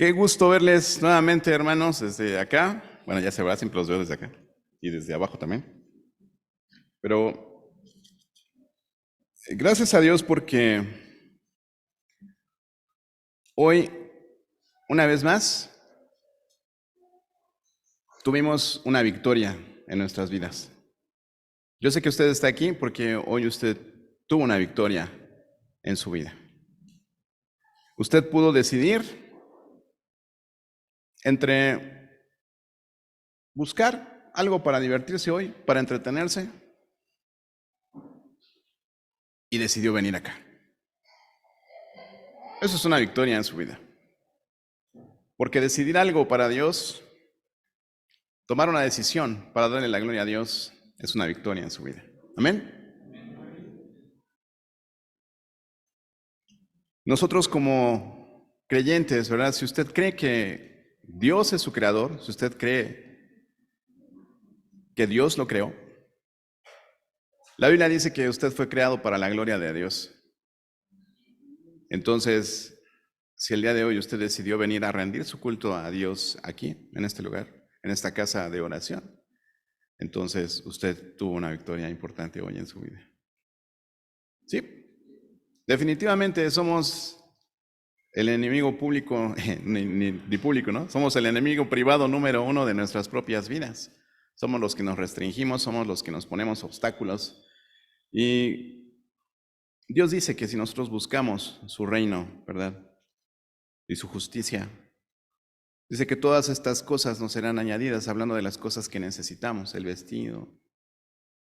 Qué gusto verles nuevamente, hermanos, desde acá. Bueno, ya se verá, siempre los veo desde acá y desde abajo también. Pero gracias a Dios porque hoy, una vez más, tuvimos una victoria en nuestras vidas. Yo sé que usted está aquí porque hoy usted tuvo una victoria en su vida. Usted pudo decidir entre buscar algo para divertirse hoy, para entretenerse, y decidió venir acá. Eso es una victoria en su vida. Porque decidir algo para Dios, tomar una decisión para darle la gloria a Dios, es una victoria en su vida. Amén. Nosotros como creyentes, ¿verdad? Si usted cree que Dios es su creador, si usted cree que Dios lo creó, la Biblia dice que usted fue creado para la gloria de Dios. Entonces, si el día de hoy usted decidió venir a rendir su culto a Dios aquí, en este lugar, en esta casa de oración, entonces usted tuvo una victoria importante hoy en su vida. ¿Sí? Definitivamente somos el enemigo público, ni público, ¿no? Somos el enemigo privado número uno de nuestras propias vidas. Somos los que nos restringimos, somos los que nos ponemos obstáculos. Y Dios dice que si nosotros buscamos su reino, ¿verdad? Y su justicia, dice que todas estas cosas nos serán añadidas, hablando de las cosas que necesitamos, el vestido,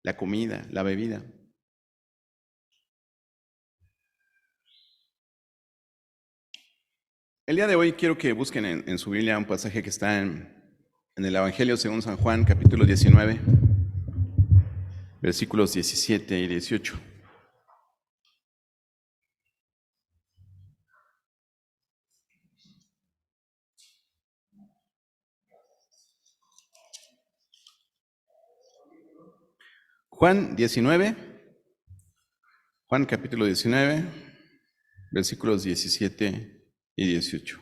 la comida, la bebida. El día de hoy quiero que busquen en su Biblia un pasaje que está en el Evangelio según San Juan, capítulo 19, versículos 17 y 18. Juan 19, Juan capítulo 19, versículos 17 y 18.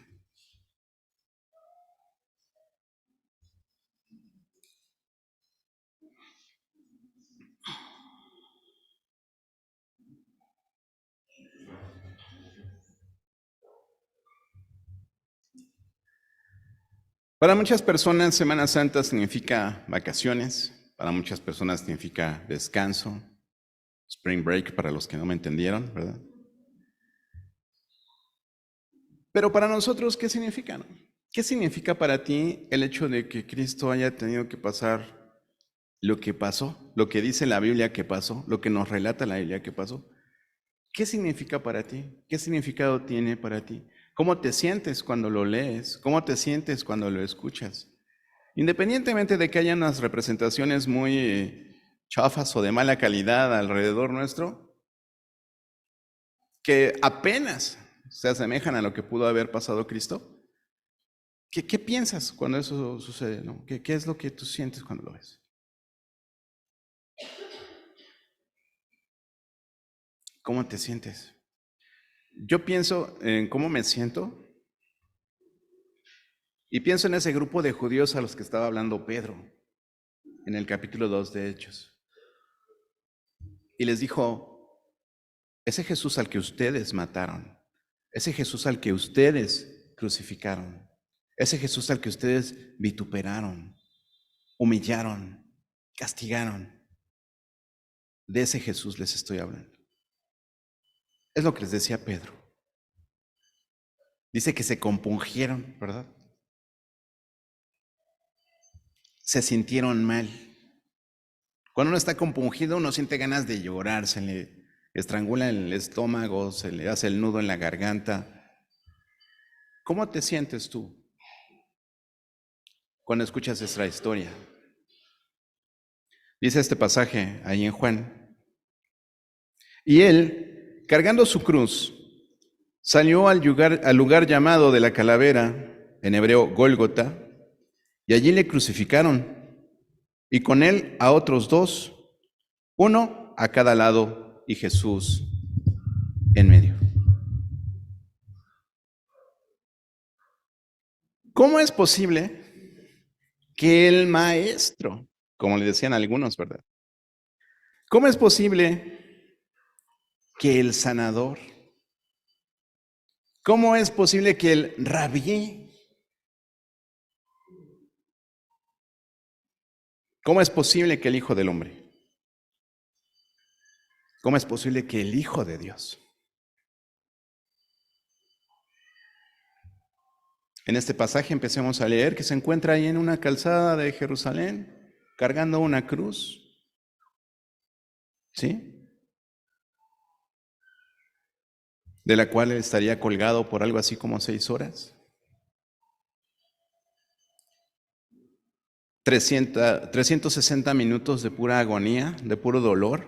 Para muchas personas, Semana Santa significa vacaciones, para muchas personas significa descanso, spring break para los que no me entendieron, ¿verdad? Pero para nosotros, ¿qué significa, no? ¿Qué significa para ti el hecho de que Cristo haya tenido que pasar lo que pasó, lo que dice la Biblia que pasó, lo que nos relata la Biblia que pasó? ¿Qué significa para ti? ¿Qué significado tiene para ti? ¿Cómo te sientes cuando lo lees? ¿Cómo te sientes cuando lo escuchas? Independientemente de que haya unas representaciones muy chafas o de mala calidad alrededor nuestro, que apenas se asemejan a lo que pudo haber pasado Cristo, ¿qué piensas cuando eso sucede, no? ¿Qué es lo que tú sientes cuando lo ves? ¿Cómo te sientes? Yo pienso en cómo me siento y pienso en ese grupo de judíos a los que estaba hablando Pedro en el capítulo 2 de Hechos. Y les dijo, ese Jesús al que ustedes mataron, ese Jesús al que ustedes crucificaron, ese Jesús al que ustedes vituperaron, humillaron, castigaron, de ese Jesús les estoy hablando. Es lo que les decía Pedro. Dice que se compungieron, ¿verdad? Se sintieron mal. Cuando uno está compungido, uno siente ganas de llorar, se le estrangula el estómago, se le hace el nudo en la garganta. ¿Cómo te sientes tú cuando escuchas esta historia? Dice este pasaje ahí en Juan. Y él, cargando su cruz, salió al lugar llamado de la calavera, en hebreo Gólgota, y allí le crucificaron, y con él a otros dos, uno a cada lado y Jesús en medio. ¿Cómo es posible que el maestro, como le decían algunos, ¿verdad? ¿Cómo es posible que el sanador, cómo es posible que el rabí, cómo es posible que el Hijo del Hombre, cómo es posible que el Hijo de Dios, en este pasaje empecemos a leer que se encuentra ahí en una calzada de Jerusalén, cargando una cruz, ¿sí? De la cual él estaría colgado por algo así como 6 horas. 360 minutos de pura agonía, de puro dolor,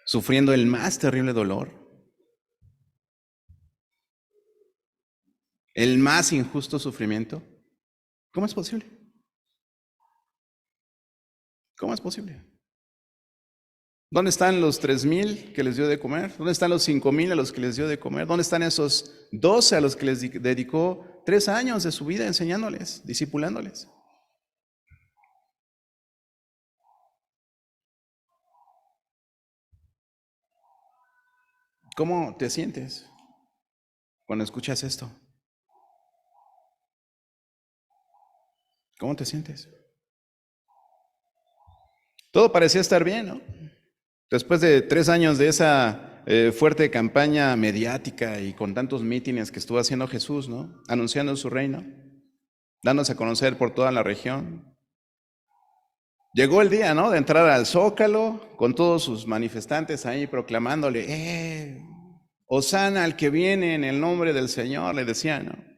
sufriendo el más terrible dolor, el más injusto sufrimiento. ¿Cómo es posible? ¿Cómo es posible? ¿Dónde están los 3,000 que les dio de comer? ¿Dónde están los 5,000 a los que les dio de comer? ¿Dónde están esos 12 a los que les dedicó 3 años de su vida enseñándoles, discipulándoles? ¿Cómo te sientes cuando escuchas esto? ¿Cómo te sientes? Todo parecía estar bien, ¿no? Después de 3 años de esa fuerte campaña mediática y con tantos mítines que estuvo haciendo Jesús, ¿no? Anunciando su reino, dándose a conocer por toda la región. Llegó el día, ¿no? De entrar al Zócalo con todos sus manifestantes ahí proclamándole, Hosana al que viene en el nombre del Señor, le decían, ¿no?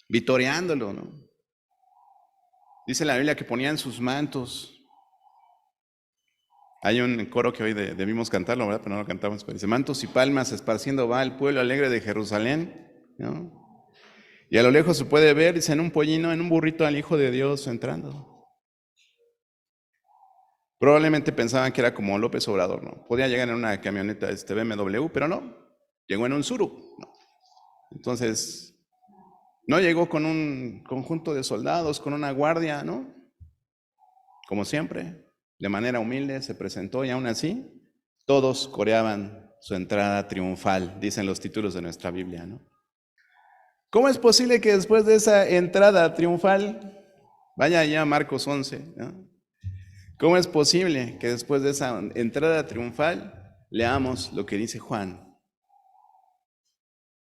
Vitoreándolo, ¿no? Dice la Biblia que ponían sus mantos. Hay un coro que hoy debimos cantarlo, ¿verdad? Pero no lo cantamos. Pero dice, mantos y palmas esparciendo va el pueblo alegre de Jerusalén, ¿no? Y a lo lejos se puede ver, dice, en un pollino, en un burrito al Hijo de Dios entrando. Probablemente pensaban que era como López Obrador, ¿no? Podía llegar en una camioneta BMW, pero no. Llegó en un Tsuru, ¿no? Entonces, no llegó con un conjunto de soldados, con una guardia, ¿no? Como siempre, de manera humilde se presentó y aún así, todos coreaban su entrada triunfal, dicen los títulos de nuestra Biblia, ¿no? ¿Cómo es posible que después de esa entrada triunfal, vaya ya a Marcos 11, ¿no? ¿Cómo es posible que después de esa entrada triunfal leamos lo que dice Juan,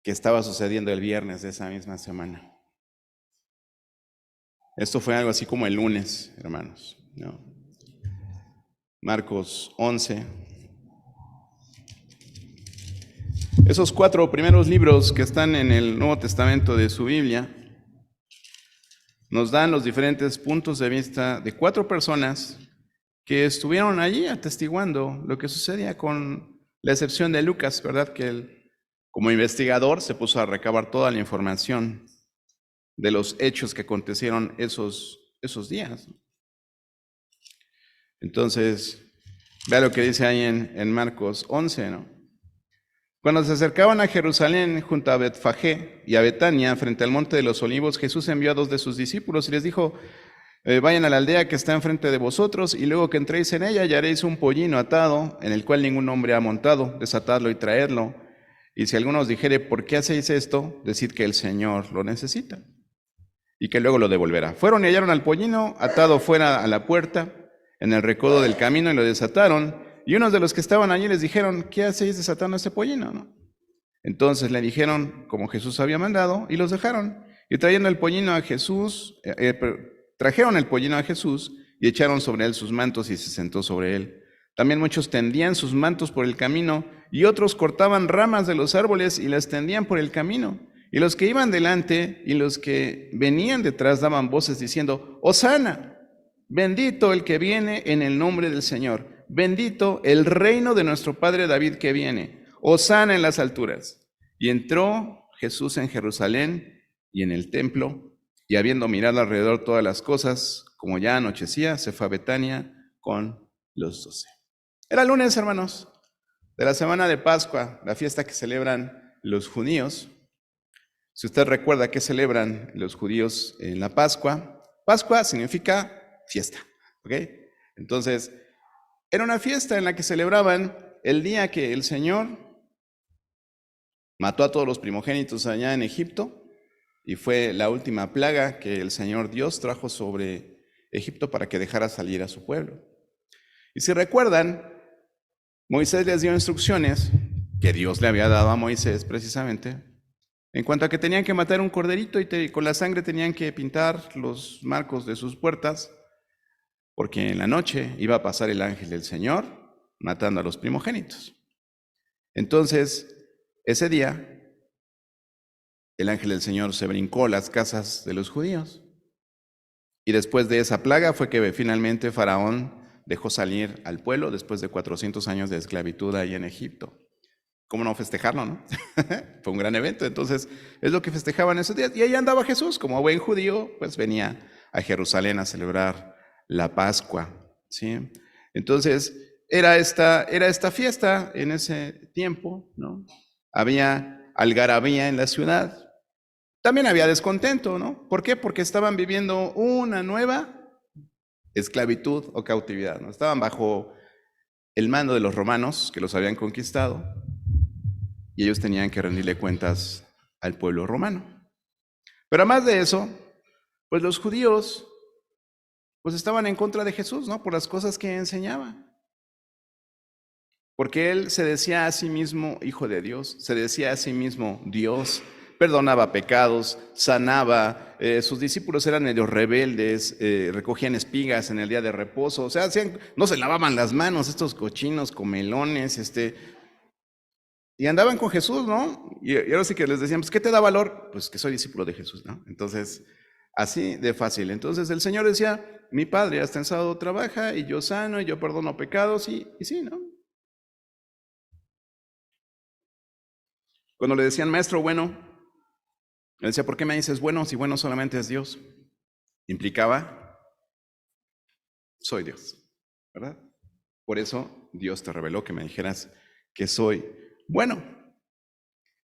que estaba sucediendo el viernes de esa misma semana? Esto fue algo así como el lunes, hermanos, ¿no? Marcos 11. Esos 4 primeros libros que están en el Nuevo Testamento de su Biblia nos dan los diferentes puntos de vista de 4 personas que estuvieron allí atestiguando lo que sucedía, con la excepción de Lucas, ¿verdad? Que él, como investigador, se puso a recabar toda la información de los hechos que acontecieron esos días. Entonces, vea lo que dice ahí en Marcos 11, ¿no? Cuando se acercaban a Jerusalén junto a Betfagé y a Betania, frente al monte de los Olivos, Jesús envió a 2 de sus discípulos y les dijo, vayan a la aldea que está enfrente de vosotros, y luego que entréis en ella hallaréis un pollino atado, en el cual ningún hombre ha montado, desatadlo y traedlo. Y si alguno os dijere, ¿por qué hacéis esto? Decid que el Señor lo necesita, y que luego lo devolverá. Fueron y hallaron al pollino atado fuera a la puerta, en el recodo del camino, y lo desataron. Y unos de los que estaban allí les dijeron, ¿qué hacéis desatando a este pollino, no? Entonces le dijeron, como Jesús había mandado, y los dejaron. Y trayendo el pollino a Jesús, trajeron el pollino a Jesús y echaron sobre él sus mantos y se sentó sobre él. También muchos tendían sus mantos por el camino y otros cortaban ramas de los árboles y las tendían por el camino. Y los que iban delante y los que venían detrás daban voces diciendo, Hosana, bendito el que viene en el nombre del Señor, bendito el reino de nuestro padre David que viene, Hosana en las alturas. Y entró Jesús en Jerusalén y en el templo, y habiendo mirado alrededor todas las cosas, como ya anochecía, se fue a Betania con los 12. Era lunes, hermanos. de la semana de Pascua, la fiesta que celebran los judíos. Si usted recuerda qué celebran los judíos en la Pascua, Pascua significa fiesta, ¿ok? Entonces, era una fiesta en la que celebraban el día que el Señor mató a todos los primogénitos allá en Egipto y fue la última plaga que el Señor Dios trajo sobre Egipto para que dejara salir a su pueblo. Y si recuerdan, Moisés les dio instrucciones que Dios le había dado a Moisés precisamente, en cuanto a que tenían que matar un corderito y con la sangre tenían que pintar los marcos de sus puertas, porque en la noche iba a pasar el ángel del Señor matando a los primogénitos. Entonces, ese día, el ángel del Señor se brincó las casas de los judíos. Y después de esa plaga fue que finalmente Faraón dejó salir al pueblo después de 400 años de esclavitud ahí en Egipto. ¿Cómo no festejarlo, no? Fue un gran evento, entonces es lo que festejaban esos días. Y ahí andaba Jesús, como buen judío, pues venía a Jerusalén a celebrar la Pascua, ¿sí? Entonces era esta fiesta en ese tiempo, ¿no? Había algarabía en la ciudad. También había descontento, ¿no? ¿Por qué? Porque estaban viviendo una nueva esclavitud o cautividad, ¿no? Estaban bajo el mando de los romanos que los habían conquistado y ellos tenían que rendirle cuentas al pueblo romano. Pero además de eso, pues los judíos pues estaban en contra de Jesús, ¿no? Por las cosas que enseñaba. Porque él se decía a sí mismo hijo de Dios, se decía a sí mismo Dios, perdonaba pecados, sanaba, sus discípulos eran medio rebeldes, recogían espigas en el día de reposo, o sea, no se lavaban las manos estos cochinos comelones, y andaban con Jesús, ¿no? Y ahora sí que les decían, pues, ¿qué te da valor? Pues que soy discípulo de Jesús, ¿no? Entonces, así de fácil. Entonces el Señor decía, mi Padre hasta en sábado trabaja, y yo sano, y yo perdono pecados, y sí, ¿no? Cuando le decían, maestro bueno, él decía, ¿por qué me dices bueno si bueno solamente es Dios? Implicaba, soy Dios, ¿verdad? Por eso Dios te reveló que me dijeras que soy bueno.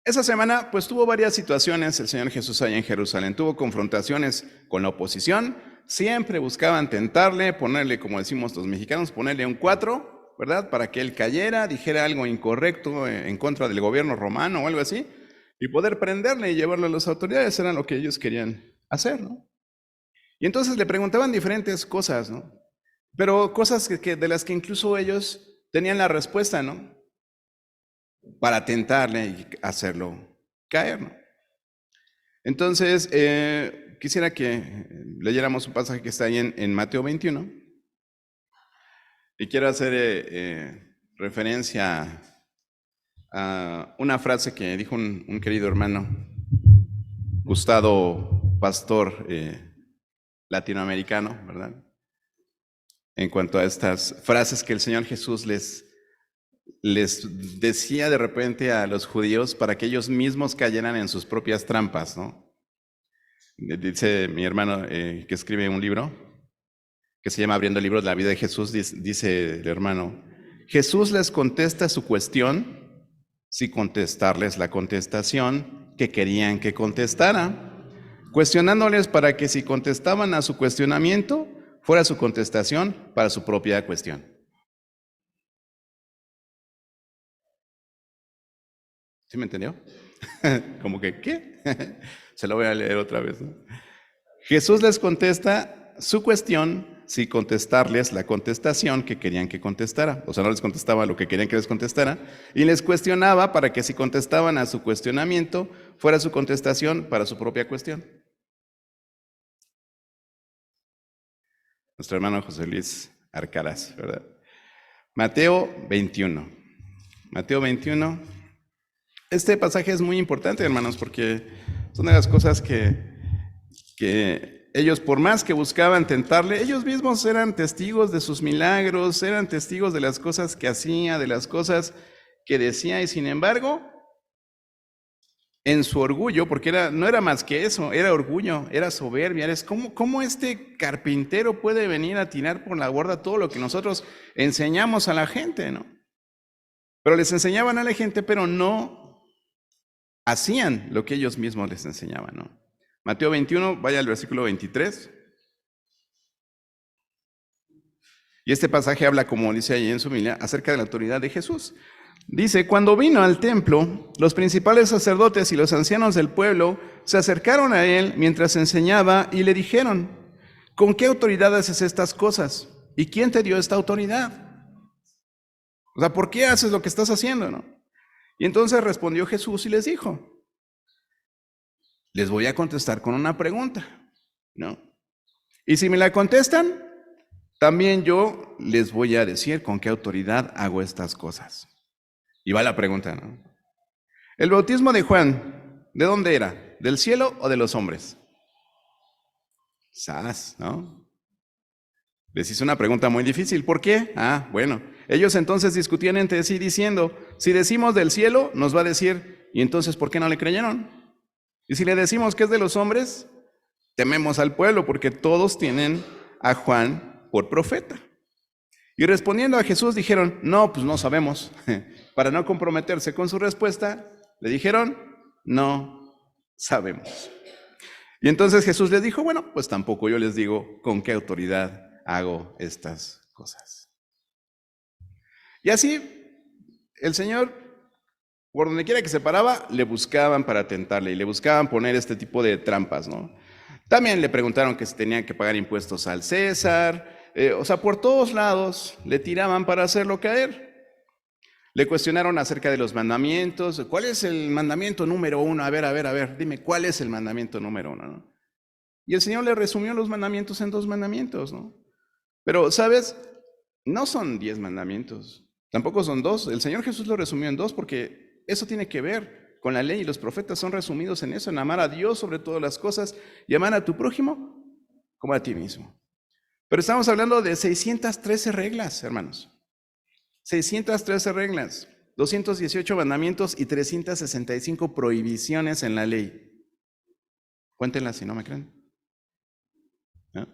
Esa semana pues tuvo varias situaciones el Señor Jesús allá en Jerusalén. Tuvo confrontaciones con la oposición, siempre buscaban tentarle, ponerle, como decimos los mexicanos, ponerle un 4, ¿verdad? Para que él cayera, dijera algo incorrecto en contra del gobierno romano o algo así, y poder prenderle y llevarlo a las autoridades. Era lo que ellos querían hacer, ¿no? Y entonces le preguntaban diferentes cosas, ¿no? Pero cosas de las que incluso ellos tenían la respuesta, ¿no? Para tentarle y hacerlo caer, ¿no? Entonces, quisiera que leyéramos un pasaje que está ahí en Mateo 21. Y quiero hacer referencia a una frase que dijo un querido hermano, Gustavo, pastor latinoamericano, ¿verdad? En cuanto a estas frases que el Señor Jesús les decía de repente a los judíos para que ellos mismos cayeran en sus propias trampas, ¿no? Dice mi hermano que escribe un libro que se llama Abriendo libros de la vida de Jesús, dice el hermano, Jesús les contesta su cuestión sin contestarles la contestación que querían que contestara, cuestionándoles para que si contestaban a su cuestionamiento, fuera su contestación para su propia cuestión. ¿Sí me entendió? Como que, ¿qué? Se lo voy a leer otra vez, ¿no? Jesús les contesta su cuestión sin contestarles la contestación que querían que contestara. O sea, no les contestaba lo que querían que les contestara, y les cuestionaba para que si contestaban a su cuestionamiento, fuera su contestación para su propia cuestión. Nuestro hermano José Luis Arcaraz, ¿verdad? Mateo 21. Mateo 21. Este pasaje es muy importante, hermanos, porque son de las cosas que ellos, por más que buscaban tentarle, ellos mismos eran testigos de sus milagros, eran testigos de las cosas que hacía, de las cosas que decía, y sin embargo, en su orgullo, porque no era más que eso, era orgullo, era soberbia, es ¿cómo este carpintero puede venir a tirar por la borda todo lo que nosotros enseñamos a la gente, ¿no? Pero les enseñaban a la gente, pero no hacían lo que ellos mismos les enseñaban, ¿no? Mateo 21, vaya al versículo 23. Y este pasaje habla, como dice ahí en su Biblia, acerca de la autoridad de Jesús. Dice, cuando vino al templo, los principales sacerdotes y los ancianos del pueblo se acercaron a él mientras enseñaba y le dijeron, ¿con qué autoridad haces estas cosas? ¿Y quién te dio esta autoridad? O sea, ¿por qué haces lo que estás haciendo, no? Y entonces respondió Jesús y les dijo, les voy a contestar con una pregunta, ¿no? Y si me la contestan, también yo les voy a decir con qué autoridad hago estas cosas. Y va la pregunta, ¿no? El bautismo de Juan, ¿de dónde era? ¿Del cielo o de los hombres? ¡Sas!, ¿no? Les hice una pregunta muy difícil. ¿Por qué? Bueno, ellos entonces discutían entre sí diciendo, si decimos del cielo, nos va a decir, ¿y entonces por qué no le creyeron? Y si le decimos que es de los hombres, tememos al pueblo porque todos tienen a Juan por profeta. Y respondiendo a Jesús dijeron, no, pues no sabemos. Para no comprometerse con su respuesta, le dijeron, no sabemos. Y entonces Jesús les dijo, bueno, pues tampoco yo les digo con qué autoridad hago estas cosas. Y así, el Señor, por donde quiera que se paraba, le buscaban para tentarle y le buscaban poner este tipo de trampas, ¿no? También le preguntaron que si tenían que pagar impuestos al César. O sea, por todos lados le tiraban para hacerlo caer. Le cuestionaron acerca de los mandamientos. ¿Cuál es el mandamiento número 1? A ver, dime, ¿cuál es el mandamiento número 1? ¿No? Y el Señor le resumió los mandamientos en 2 mandamientos, ¿no? Pero, ¿sabes? No son 10 mandamientos, tampoco son 2. El Señor Jesús lo resumió en 2 porque eso tiene que ver con la ley y los profetas son resumidos en eso, en amar a Dios sobre todas las cosas y amar a tu prójimo como a ti mismo. Pero estamos hablando de 613 reglas, hermanos. 613 reglas, 218 mandamientos y 365 prohibiciones en la ley. Cuéntenlas si no me creen. ¿No?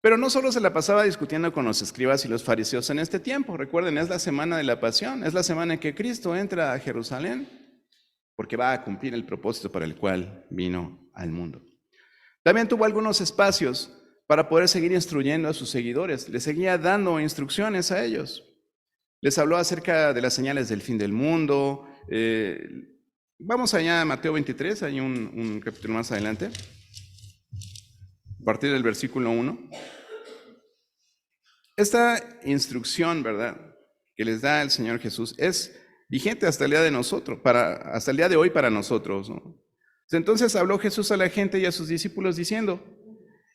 Pero no solo se la pasaba discutiendo con los escribas y los fariseos en este tiempo. Recuerden, es la semana de la pasión, es la semana en que Cristo entra a Jerusalén porque va a cumplir el propósito para el cual vino al mundo. También tuvo algunos espacios para poder seguir instruyendo a sus seguidores. Les seguía dando instrucciones a ellos. Les habló acerca de las señales del fin del mundo. Vamos allá a Mateo 23, hay un capítulo más adelante. A partir del versículo 1. Esta instrucción, ¿verdad?, que les da el Señor Jesús es vigente hasta el día de hasta el día de hoy para nosotros, ¿no? Entonces habló Jesús a la gente y a sus discípulos diciendo,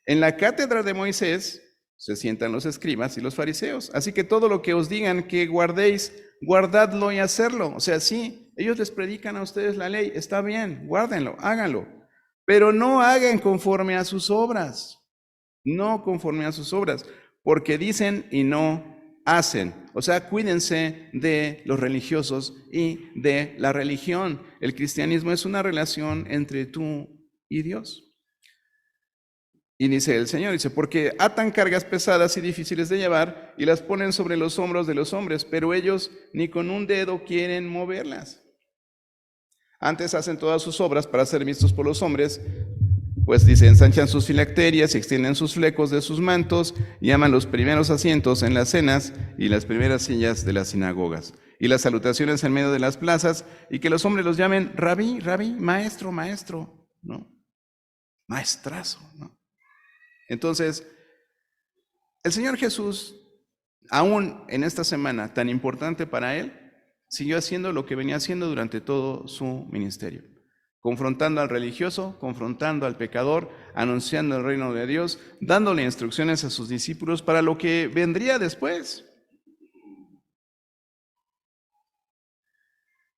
en la cátedra de Moisés se sientan los escribas y los fariseos, así que todo lo que os digan que guardéis, guardadlo y hacerlo. O sea, sí, ellos les predican a ustedes la ley, está bien, guárdenlo, háganlo, pero no hagan conforme a sus obras, no conforme a sus obras, porque dicen y no hacen. O sea, cuídense de los religiosos y de la religión. El cristianismo es una relación entre tú y Dios. Y dice el Señor, dice, porque atan cargas pesadas y difíciles de llevar y las ponen sobre los hombros de los hombres, pero ellos ni con un dedo quieren moverlas. Antes hacen todas sus obras para ser vistos por los hombres, pues dice, ensanchan sus filacterias y extienden sus flecos de sus mantos y aman los primeros asientos en las cenas y las primeras sillas de las sinagogas y las salutaciones en medio de las plazas y que los hombres los llamen rabí, rabí, maestro, maestro, ¿no? Maestrazo, ¿no? Entonces, el Señor Jesús, aún en esta semana tan importante para Él, siguió haciendo lo que venía haciendo durante todo su ministerio. Confrontando al religioso, confrontando al pecador, anunciando el reino de Dios, dándole instrucciones a sus discípulos para lo que vendría después.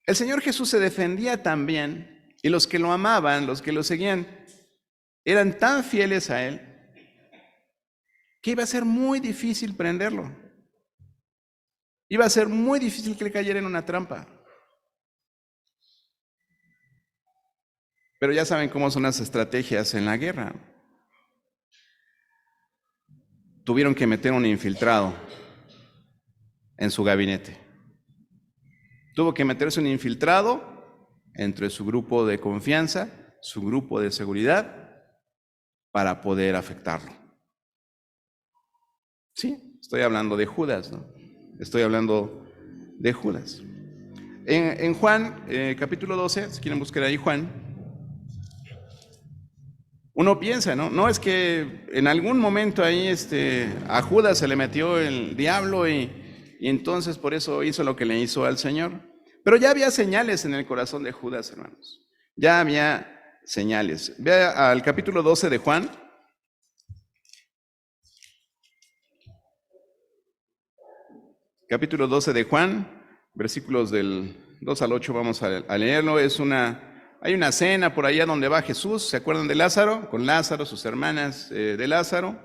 El Señor Jesús se defendía también, y los que lo amaban, los que lo seguían, eran tan fieles a Él, que iba a ser muy difícil prenderlo. Iba a ser muy difícil que le cayera en una trampa. Pero ya saben cómo son las estrategias en la guerra. Tuvieron que meter un infiltrado en su gabinete. Tuvo que meterse un infiltrado entre su grupo de confianza, su grupo de seguridad, para poder afectarlo. Sí, estoy hablando de Judas, ¿no? Estoy hablando de Judas. En Juan, capítulo 12, si quieren buscar ahí Juan, uno piensa, ¿no? No es que en algún momento ahí a Judas se le metió el diablo y entonces por eso hizo lo que le hizo al Señor. Pero ya había señales en el corazón de Judas, hermanos. Ya había señales. Vea al capítulo 12 de Juan. Capítulo 12 de Juan, versículos del 2 al 8 vamos a leerlo. Hay una cena por allá donde va Jesús, ¿se acuerdan de Lázaro? Con Lázaro, sus hermanas de Lázaro.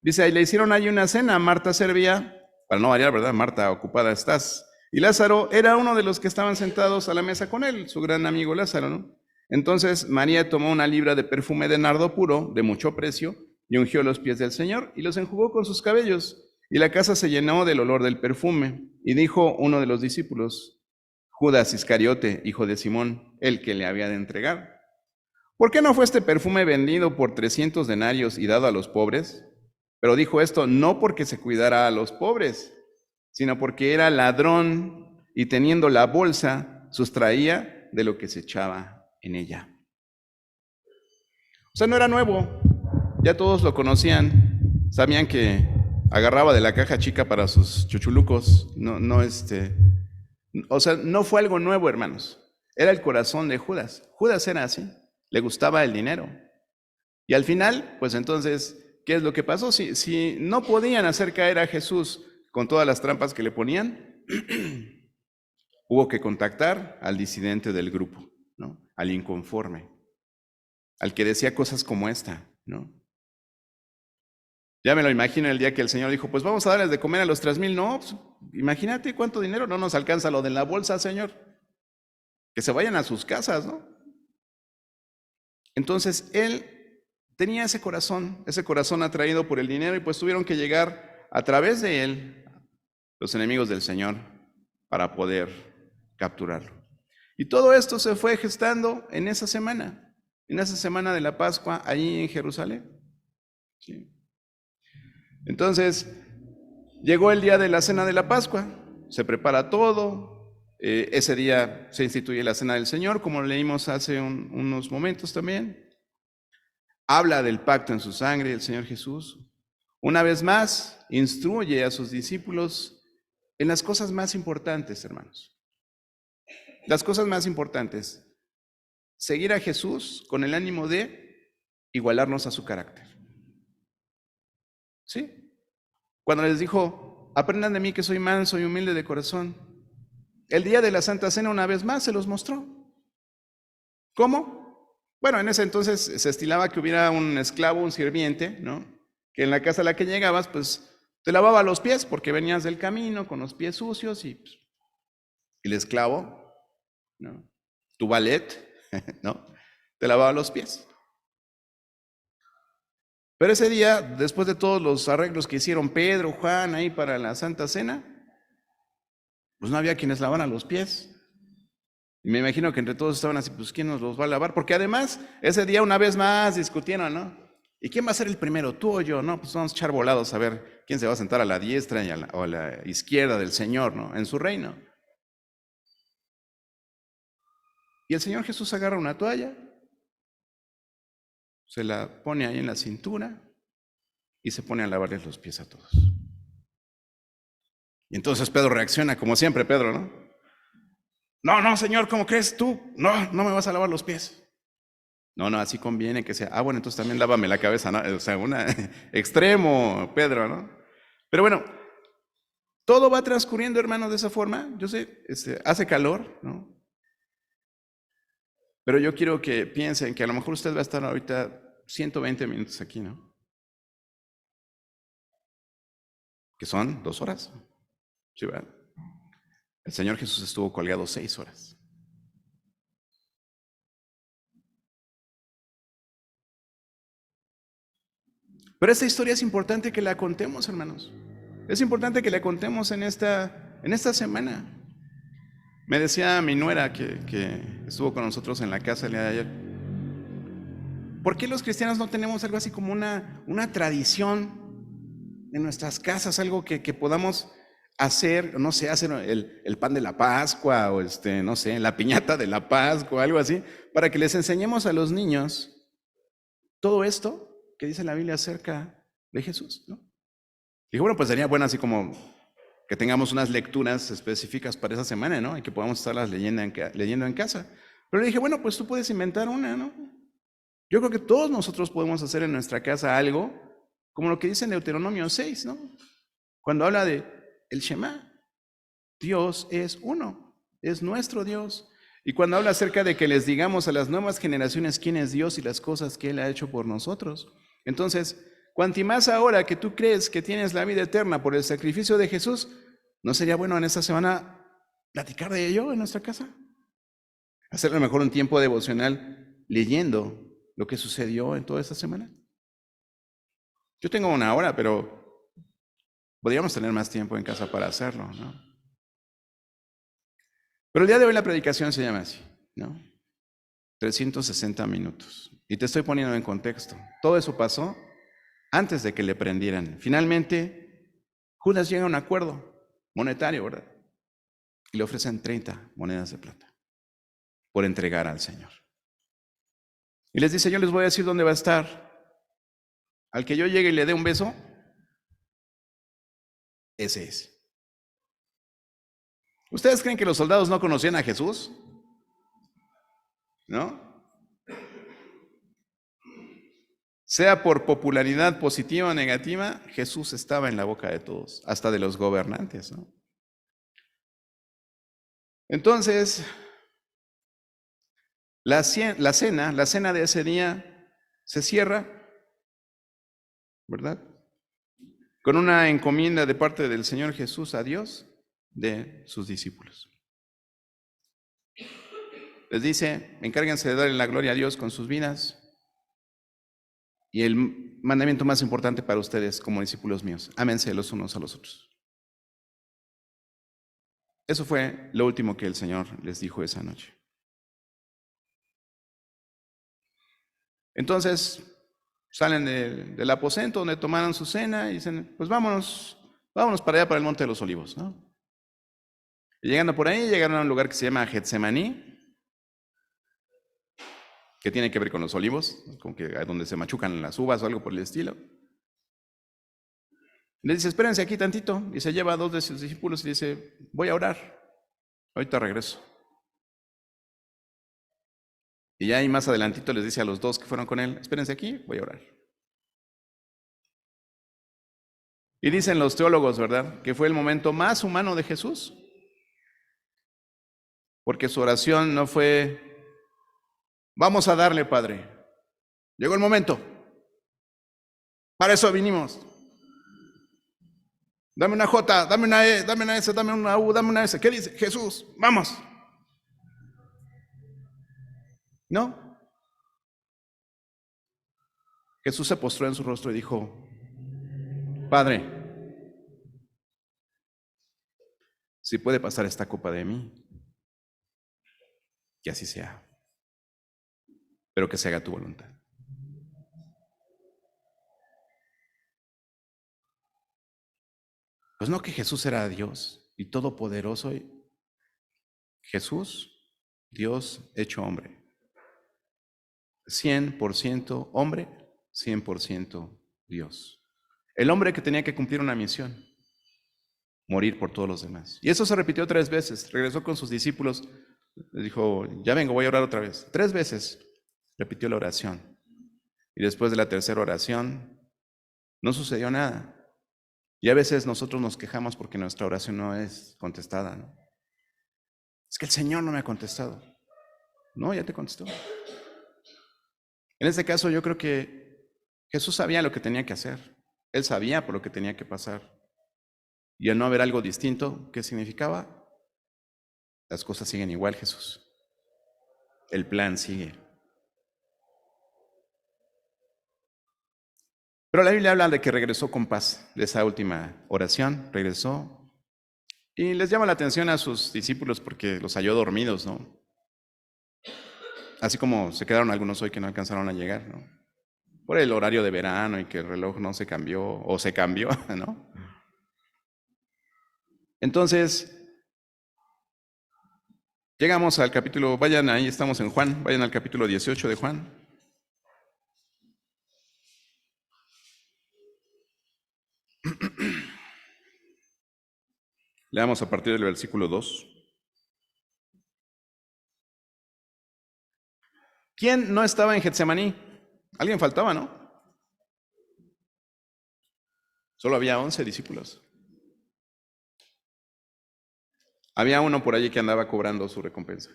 Dice, ahí le hicieron ahí una cena, Marta servía, para no variar, ¿verdad? Marta, ocupada estás. Y Lázaro era uno de los que estaban sentados a la mesa con él, su gran amigo Lázaro, ¿no? Entonces María tomó una libra de perfume de nardo puro, de mucho precio, y ungió los pies del Señor, y los enjugó con sus cabellos. Y la casa se llenó del olor del perfume. Y dijo uno de los discípulos, Judas Iscariote, hijo de Simón, el que le había de entregar, ¿por qué no fue este perfume vendido por 300 denarios y dado a los pobres? Pero dijo esto no porque se cuidara a los pobres, sino porque era ladrón y teniendo la bolsa, sustraía de lo que se echaba en ella. O sea, no era nuevo, ya todos lo conocían, sabían que agarraba de la caja chica para sus chuchulucos, o sea, no fue algo nuevo, hermanos. Era el corazón de Judas. Judas era así, le gustaba el dinero. Y al final, pues entonces, ¿qué es lo que pasó? Si no podían hacer caer a Jesús con todas las trampas que le ponían, hubo que contactar al disidente del grupo, ¿no? Al inconforme, al que decía cosas como esta, ¿no? Ya me lo imagino el día que el Señor dijo, pues vamos a darles de comer a los 3,000. No, pues, imagínate cuánto dinero, no nos alcanza lo de la bolsa, Señor. Que se vayan a sus casas, ¿no? Entonces, él tenía ese corazón atraído por el dinero y pues tuvieron que llegar a través de él los enemigos del Señor para poder capturarlo. Y todo esto se fue gestando en esa semana de la Pascua, allí en Jerusalén. ¿Sí? Entonces, llegó el día de la cena de la Pascua, se prepara todo, ese día se instituye la cena del Señor, como leímos hace unos momentos también. Habla del pacto en su sangre el Señor Jesús. Una vez más, instruye a sus discípulos en las cosas más importantes, hermanos. Las cosas más importantes. Seguir a Jesús con el ánimo de igualarnos a su carácter. ¿Sí? Cuando les dijo, aprendan de mí que soy manso y humilde de corazón. El día de la Santa Cena una vez más se los mostró. ¿Cómo? Bueno, en ese entonces se estilaba que hubiera un esclavo, un sirviente, ¿no? Que en la casa a la que llegabas, pues te lavaba los pies porque venías del camino con los pies sucios y pues, el esclavo, ¿no? Tu valet, ¿no? Te lavaba los pies. Pero ese día, después de todos los arreglos que hicieron Pedro, Juan ahí para la Santa Cena, pues no había quienes lavaran los pies. Y me imagino que entre todos estaban así, pues ¿quién nos los va a lavar? Porque además, ese día una vez más discutieron, ¿no? ¿Y quién va a ser el primero, tú o yo? No, pues vamos a echar volados a ver quién se va a sentar a la diestra o a la izquierda del Señor, ¿no? En su reino. Y el Señor Jesús agarra una toalla, se la pone ahí en la cintura y se pone a lavarles los pies a todos. Y entonces Pedro reacciona, como siempre Pedro, ¿no? No, Señor, ¿cómo crees tú? No me vas a lavar los pies. No, así conviene que sea. Bueno, entonces también lávame la cabeza, ¿no? O sea, extremo, Pedro, ¿no? Pero bueno, todo va transcurriendo, hermano, de esa forma. Yo sé, hace calor, ¿no? Pero yo quiero que piensen que a lo mejor usted va a estar ahorita 120 minutos aquí, ¿no? Que son 2 horas. ¿Sí, verdad? El Señor Jesús estuvo colgado 6 horas. Pero esta historia es importante que la contemos, hermanos. Es importante que la contemos en esta en esta semana. Me decía mi nuera que estuvo con nosotros en la casa el día de ayer, ¿por qué los cristianos no tenemos algo así como una tradición en nuestras casas, algo que podamos hacer, no sé, hacer el pan de la Pascua o no sé, la piñata de la Pascua, algo así, para que les enseñemos a los niños todo esto que dice la Biblia acerca de Jesús, ¿no? Digo, bueno, pues sería bueno así como que tengamos unas lecturas específicas para esa semana, ¿no? Y que podamos estarlas leyendo en casa. Pero le dije, bueno, pues tú puedes inventar una, ¿no? Yo creo que todos nosotros podemos hacer en nuestra casa algo, como lo que dice en Deuteronomio 6, ¿no? Cuando habla de el Shema, Dios es uno, es nuestro Dios. Y cuando habla acerca de que les digamos a las nuevas generaciones quién es Dios y las cosas que Él ha hecho por nosotros. Entonces, cuanti más ahora que tú crees que tienes la vida eterna por el sacrificio de Jesús, ¿no sería bueno en esta semana platicar de ello en nuestra casa? Hacer a lo mejor un tiempo devocional leyendo lo que sucedió en toda esta semana. Yo tengo una hora, pero podríamos tener más tiempo en casa para hacerlo, ¿no? Pero el día de hoy la predicación se llama así, ¿no? 360 minutos. Y te estoy poniendo en contexto. Todo eso pasó antes de que le prendieran. Finalmente, Judas llega a un acuerdo monetario, ¿verdad? Y le ofrecen 30 monedas de plata por entregar al Señor. Y les dice, yo les voy a decir dónde va a estar. Al que yo llegue y le dé un beso, ese es. ¿Ustedes creen que los soldados no conocían a Jesús? ¿No? Sea por popularidad positiva o negativa, Jesús estaba en la boca de todos, hasta de los gobernantes, ¿no? Entonces, la cena de ese día se cierra, ¿verdad? Con una encomienda de parte del Señor Jesús a Dios de sus discípulos. Les dice, encárguense de darle la gloria a Dios con sus vidas. Y el mandamiento más importante para ustedes como discípulos míos, ámense los unos a los otros. Eso fue lo último que el Señor les dijo esa noche. Entonces salen del aposento donde tomaron su cena y dicen, pues vámonos para allá, para el Monte de los Olivos, ¿no? Y llegando por ahí, llegaron a un lugar que se llama Getsemaní, que tiene que ver con los olivos, como que donde se machucan las uvas o algo por el estilo. Le dice, espérense aquí tantito, y se lleva a 2 de sus discípulos y dice, voy a orar, ahorita regreso. Y ya ahí más adelantito les dice a los 2 que fueron con él, espérense aquí, voy a orar. Y dicen los teólogos, ¿verdad?, que fue el momento más humano de Jesús, porque su oración no fue, vamos a darle, Padre, llegó el momento, para eso vinimos. Dame una J, dame una E, dame una S, dame una U, dame una S. ¿Qué dice? Jesús, vamos. ¿No? Jesús se postró en su rostro y dijo, Padre, si puede pasar esta copa de mí, que así sea, pero que se haga tu voluntad. Pues no que Jesús era Dios y todopoderoso. Jesús, Dios hecho hombre. 100% hombre, 100% Dios. El hombre que tenía que cumplir una misión, morir por todos los demás. Y eso se repitió 3 veces. Regresó con sus discípulos, les dijo, ya vengo, voy a orar otra vez. 3 veces repitió la oración. Y después de la tercera oración, no sucedió nada. Y a veces nosotros nos quejamos porque nuestra oración no es contestada, ¿no? Es que el Señor no me ha contestado. No, ya te contestó. En este caso yo creo que Jesús sabía lo que tenía que hacer. Él sabía por lo que tenía que pasar. Y al no haber algo distinto, ¿qué significaba? Las cosas siguen igual, Jesús. El plan sigue. Pero la Biblia habla de que regresó con paz de esa última oración. Regresó Y les llama la atención a sus discípulos porque los halló dormidos, ¿no? Así como se quedaron algunos hoy que no alcanzaron a llegar, ¿no? Por el horario de verano y que el reloj no se cambió o se cambió, ¿no? Entonces, llegamos al capítulo, vayan ahí, estamos en Juan, vayan al capítulo 18 de Juan. Leamos a partir del versículo 2. ¿Quién no estaba en Getsemaní? Alguien faltaba, ¿no? Solo había 11 discípulos. Había uno por allí que andaba cobrando su recompensa.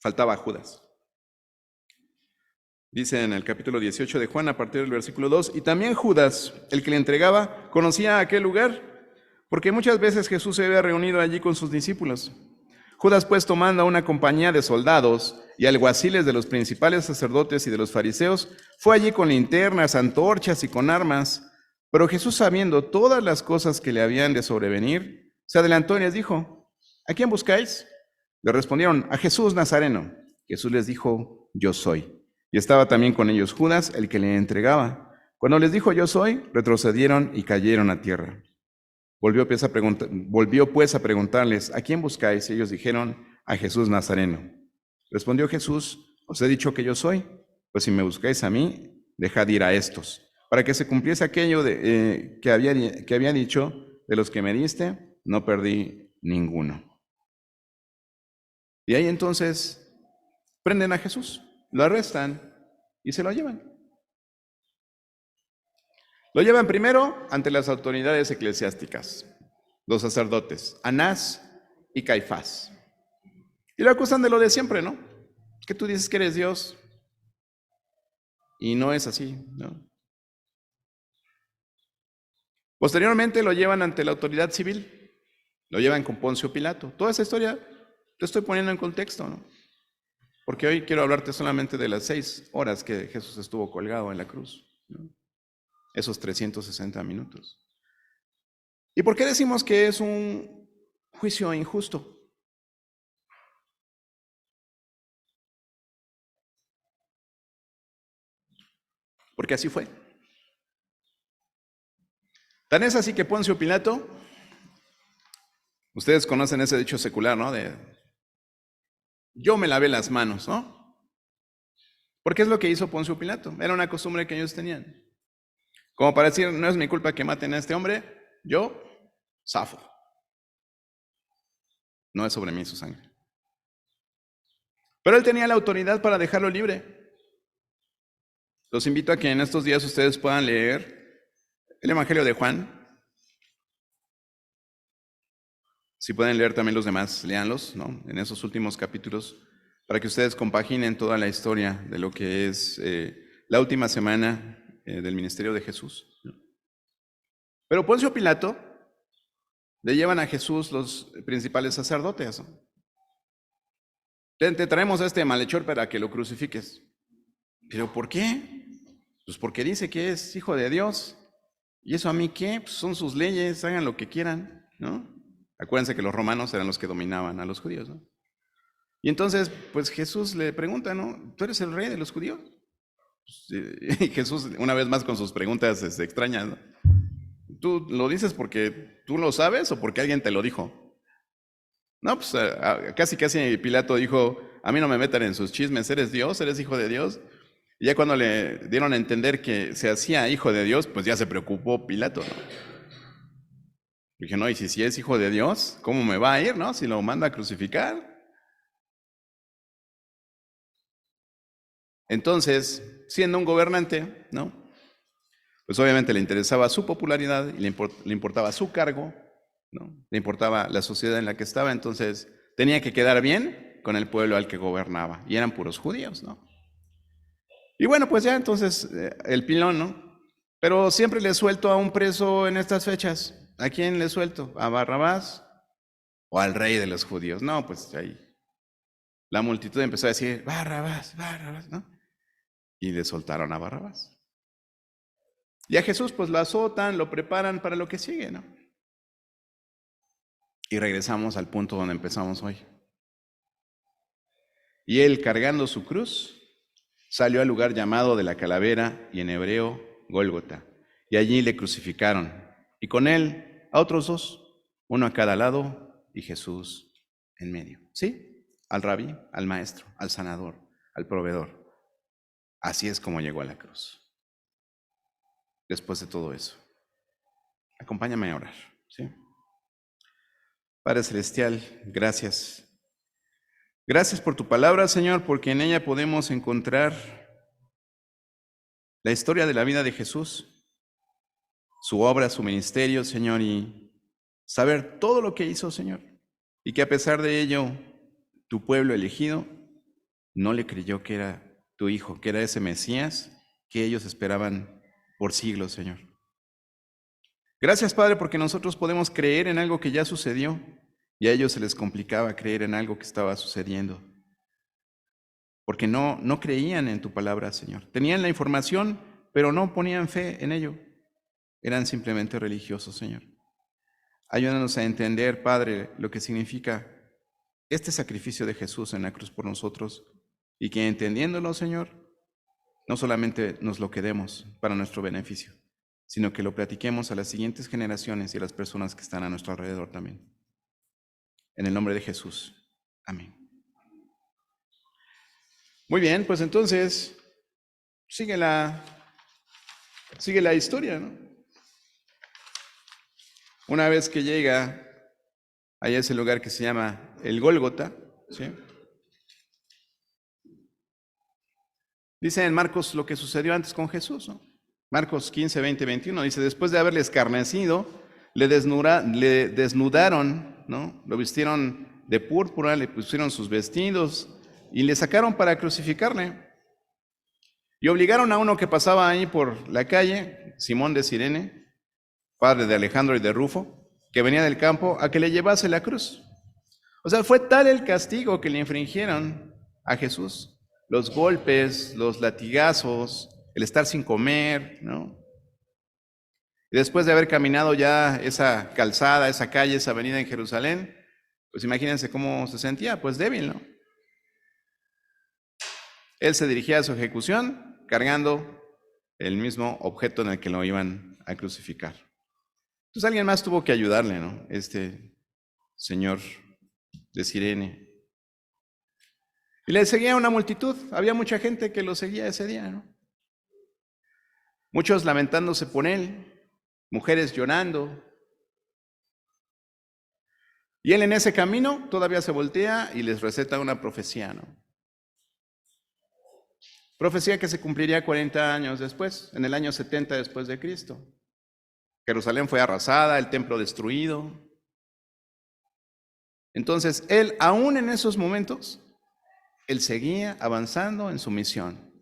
Faltaba Judas. Dice en el capítulo 18 de Juan, a partir del versículo 2, y también Judas, el que le entregaba, conocía aquel lugar, porque muchas veces Jesús se había reunido allí con sus discípulos. Judas, pues, tomando una compañía de soldados y alguaciles de los principales sacerdotes y de los fariseos, fue allí con linternas, antorchas y con armas. Pero Jesús, sabiendo todas las cosas que le habían de sobrevenir, se adelantó y les dijo: ¿A quién buscáis? Le respondieron: a Jesús Nazareno. Jesús les dijo: yo soy. Y estaba también con ellos Judas, el que le entregaba. Cuando les dijo: yo soy, retrocedieron y cayeron a tierra. Volvió pues a preguntarles: ¿a quién buscáis? Y ellos dijeron: a Jesús Nazareno. Respondió Jesús: os he dicho que yo soy. Pues si me buscáis a mí, dejad ir a estos, para que se cumpliese aquello que había dicho: de los que me diste, no perdí ninguno. Y ahí entonces prenden a Jesús, lo arrestan y se lo llevan. Lo llevan primero ante las autoridades eclesiásticas, los sacerdotes, Anás y Caifás. Y lo acusan de lo de siempre, ¿no? Que tú dices que eres Dios. Y no es así, ¿no? Posteriormente lo llevan ante la autoridad civil. Lo llevan con Poncio Pilato. Toda esa historia te estoy poniendo en contexto, ¿no? Porque hoy quiero hablarte solamente de las 6 horas que Jesús estuvo colgado en la cruz, ¿no? Esos 360 minutos. ¿Y por qué decimos que es un juicio injusto? Porque así fue. Tan es así que Poncio Pilato, ustedes conocen ese dicho secular, ¿no? De yo me lavé las manos, ¿no? Porque es lo que hizo Poncio Pilato. Era una costumbre que ellos tenían. Como para decir: no es mi culpa que maten a este hombre, yo zafo. No es sobre mí su sangre. Pero él tenía la autoridad para dejarlo libre. Los invito a que en estos días ustedes puedan leer el Evangelio de Juan. Si pueden leer también los demás, léanlos, ¿no? En esos últimos capítulos, para que ustedes compaginen toda la historia de lo que es la última semana del ministerio de Jesús, ¿no? Pero Poncio Pilato le llevan a Jesús los principales sacerdotes, ¿no? Te traemos a este malhechor para que lo crucifiques. ¿Pero por qué? Pues porque dice que es hijo de Dios. ¿Y eso a mí qué? Pues son sus leyes, hagan lo que quieran, ¿no? Acuérdense que los romanos eran los que dominaban a los judíos, ¿no? Y entonces, pues Jesús le pregunta, ¿no? ¿Tú eres el rey de los judíos? Y Jesús, una vez más con sus preguntas extrañas, ¿no? ¿Tú lo dices porque tú lo sabes o porque alguien te lo dijo? No, pues casi Pilato dijo: a mí no me metan en sus chismes, ¿eres Dios? ¿Eres hijo de Dios? Y ya cuando le dieron a entender que se hacía hijo de Dios, pues ya se preocupó Pilato, ¿no? Dije: no, y si es hijo de Dios, ¿cómo me va a ir, no? Si lo manda a crucificar. Entonces, siendo un gobernante, ¿no? Pues obviamente le interesaba su popularidad y le importaba su cargo, ¿no? Le importaba la sociedad en la que estaba, entonces tenía que quedar bien con el pueblo al que gobernaba, y eran puros judíos, ¿no? Y bueno, pues ya entonces el pilón, ¿no? Pero siempre le suelto a un preso en estas fechas. ¿A quién le suelto? ¿A Barrabás o al rey de los judíos? No, pues ahí la multitud empezó a decir: Barrabás, Barrabás, ¿no? Y le soltaron a Barrabás. Y a Jesús pues lo azotan, lo preparan para lo que sigue, ¿no? Y regresamos al punto donde empezamos hoy. Y él, cargando su cruz, salió al lugar llamado de la calavera, y en hebreo, Gólgota. Y allí le crucificaron. Y con él a otros dos, uno a cada lado, y Jesús en medio. ¿Sí? Al rabí, al maestro, al sanador, al proveedor. Así es como llegó a la cruz. Después de todo eso. Acompáñame a orar, ¿sí? Padre Celestial, gracias. Gracias por tu palabra, Señor, porque en ella podemos encontrar la historia de la vida de Jesús, su obra, su ministerio, Señor, y saber todo lo que hizo, Señor. Y que a pesar de ello, tu pueblo elegido no le creyó que era tu Hijo, que era ese Mesías que ellos esperaban por siglos, Señor. Gracias, Padre, porque nosotros podemos creer en algo que ya sucedió y a ellos se les complicaba creer en algo que estaba sucediendo. Porque no creían en tu palabra, Señor. Tenían la información, pero no ponían fe en ello. Eran simplemente religiosos, Señor. Ayúdanos a entender, Padre, lo que significa este sacrificio de Jesús en la cruz por nosotros, y que entendiéndolo, Señor, no solamente nos lo quedemos para nuestro beneficio, sino que lo platiquemos a las siguientes generaciones y a las personas que están a nuestro alrededor también. En el nombre de Jesús. Amén. Muy bien, pues entonces sigue la historia, ¿no? Una vez que llega a ese lugar que se llama el Gólgota, ¿sí? Dice en Marcos lo que sucedió antes con Jesús, ¿no? Marcos 15, 20, 21, dice, después de haberle escarnecido, le desnudaron, ¿no? Lo vistieron de púrpura, le pusieron sus vestidos y le sacaron para crucificarle. Y obligaron a uno que pasaba ahí por la calle, Simón de Cirene, padre de Alejandro y de Rufo, que venía del campo, a que le llevase la cruz. O sea, fue tal el castigo que le infringieron a Jesús, los golpes, los latigazos, el estar sin comer, ¿no? Y después de haber caminado ya esa calzada, esa calle, esa avenida en Jerusalén, pues imagínense cómo se sentía, pues débil, ¿no? Él se dirigía a su ejecución cargando el mismo objeto en el que lo iban a crucificar. Entonces alguien más tuvo que ayudarle, ¿no? Este señor de Cirene. Y le seguía una multitud, había mucha gente que lo seguía ese día, ¿no? Muchos lamentándose por él, mujeres llorando. Y él en ese camino todavía se voltea y les receta una profecía, ¿no? Profecía que se cumpliría 40 años después, en el año 70 después de Cristo. Jerusalén fue arrasada, el templo destruido. Entonces, él, aún en esos momentos, él seguía avanzando en su misión.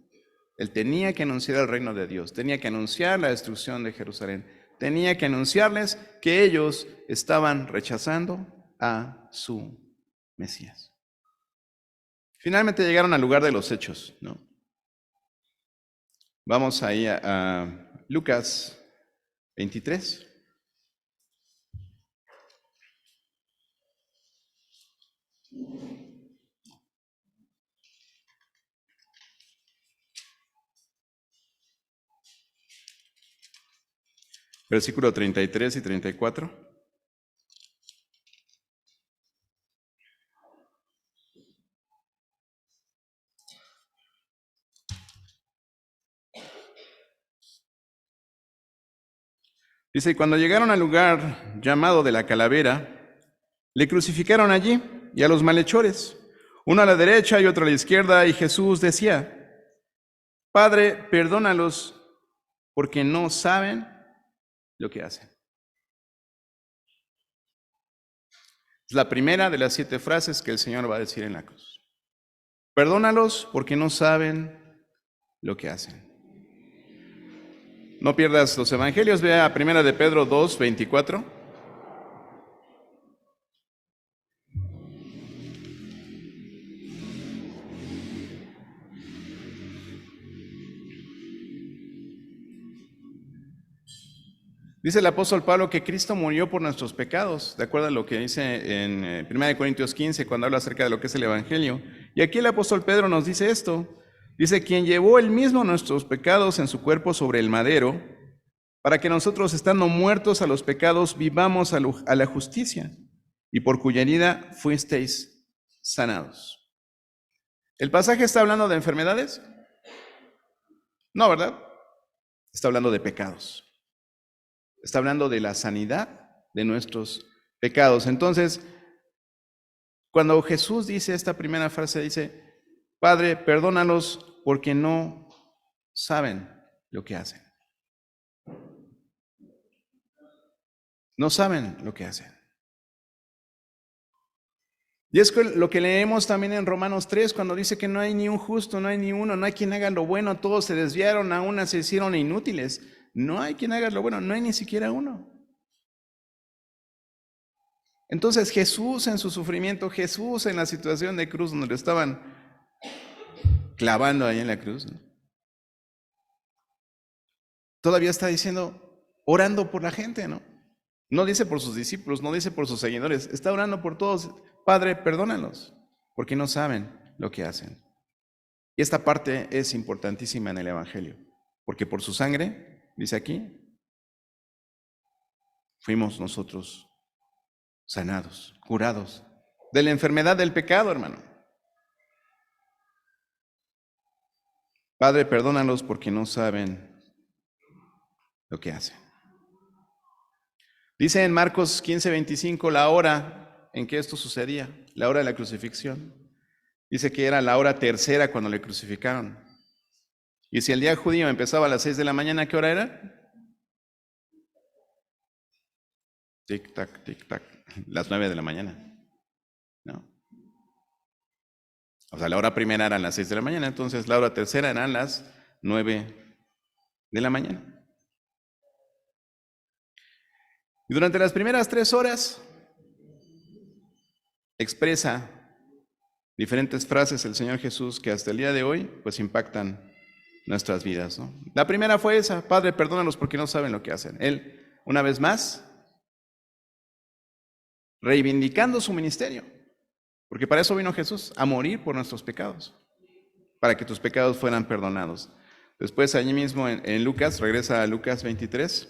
Él tenía que anunciar el reino de Dios, tenía que anunciar la destrucción de Jerusalén, tenía que anunciarles que ellos estaban rechazando a su Mesías. Finalmente llegaron al lugar de los hechos, ¿no? Vamos ahí a Lucas 23. Versículo 33 y 34. Dice, y cuando llegaron al lugar llamado de la calavera, le crucificaron allí y a los malhechores, uno a la derecha y otro a la izquierda, y Jesús decía, Padre, perdónalos porque no saben lo que hacen. Es la primera de las 7 frases que el Señor va a decir en la cruz. Perdónalos porque no saben lo que hacen. No pierdas los evangelios, ve a 1 de Pedro 2, 24. Dice el apóstol Pablo que Cristo murió por nuestros pecados, de acuerdo a lo que dice en 1 Corintios 15, cuando habla acerca de lo que es el Evangelio. Y aquí el apóstol Pedro nos dice esto. Dice, quien llevó él mismo nuestros pecados en su cuerpo sobre el madero, para que nosotros, estando muertos a los pecados, vivamos a la justicia, y por cuya herida fuisteis sanados. ¿El pasaje está hablando de enfermedades? No, ¿verdad? Está hablando de pecados. Está hablando de la sanidad de nuestros pecados. Entonces, cuando Jesús dice esta primera frase, dice, Padre, perdónalos porque no saben lo que hacen. No saben lo que hacen. Y es lo que leemos también en Romanos 3, cuando dice que no hay ni un justo, no hay ni uno, no hay quien haga lo bueno, todos se desviaron, a unas se hicieron inútiles. No hay quien haga lo bueno, no hay ni siquiera uno. Entonces Jesús en su sufrimiento, Jesús en la situación de cruz donde lo estaban clavando ahí en la cruz, ¿no? Todavía está diciendo, orando por la gente, ¿no? No dice por sus discípulos, no dice por sus seguidores, está orando por todos. Padre, perdónalos, porque no saben lo que hacen. Y esta parte es importantísima en el Evangelio, porque por su sangre, dice aquí, fuimos nosotros sanados, curados de la enfermedad del pecado, hermano. Padre, perdónalos porque no saben lo que hacen. Dice en Marcos 15:25 la hora en que esto sucedía, la hora de la crucifixión. Dice que era la hora tercera cuando le crucificaron. Y si el día judío empezaba a las 6 de la mañana, ¿qué hora era? Tic, tac, tic, tac. Las 9 de la mañana. ¿No? O sea, la hora primera eran las 6 de la mañana, entonces la hora tercera eran las 9 de la mañana. Y durante las primeras 3 horas expresa diferentes frases el Señor Jesús que hasta el día de hoy pues impactan nuestras vidas, ¿no? La primera fue esa, Padre, perdónalos porque no saben lo que hacen. Él, una vez más, reivindicando su ministerio, porque para eso vino Jesús, a morir por nuestros pecados, para que tus pecados fueran perdonados. Después allí mismo en Lucas, regresa a Lucas 23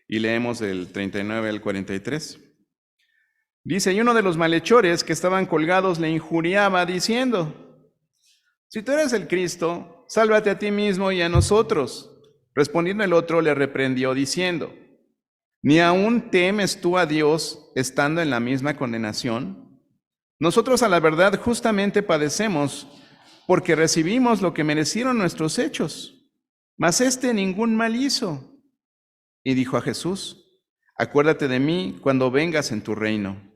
y leemos del 39 al 43. Dice, y uno de los malhechores que estaban colgados le injuriaba diciendo, si tú eres el Cristo, sálvate a ti mismo y a nosotros. Respondiendo el otro le reprendió diciendo, ¿ni aún temes tú a Dios estando en la misma condenación? Nosotros a la verdad justamente padecemos porque recibimos lo que merecieron nuestros hechos, mas éste ningún mal hizo. Y dijo a Jesús, acuérdate de mí cuando vengas en tu reino.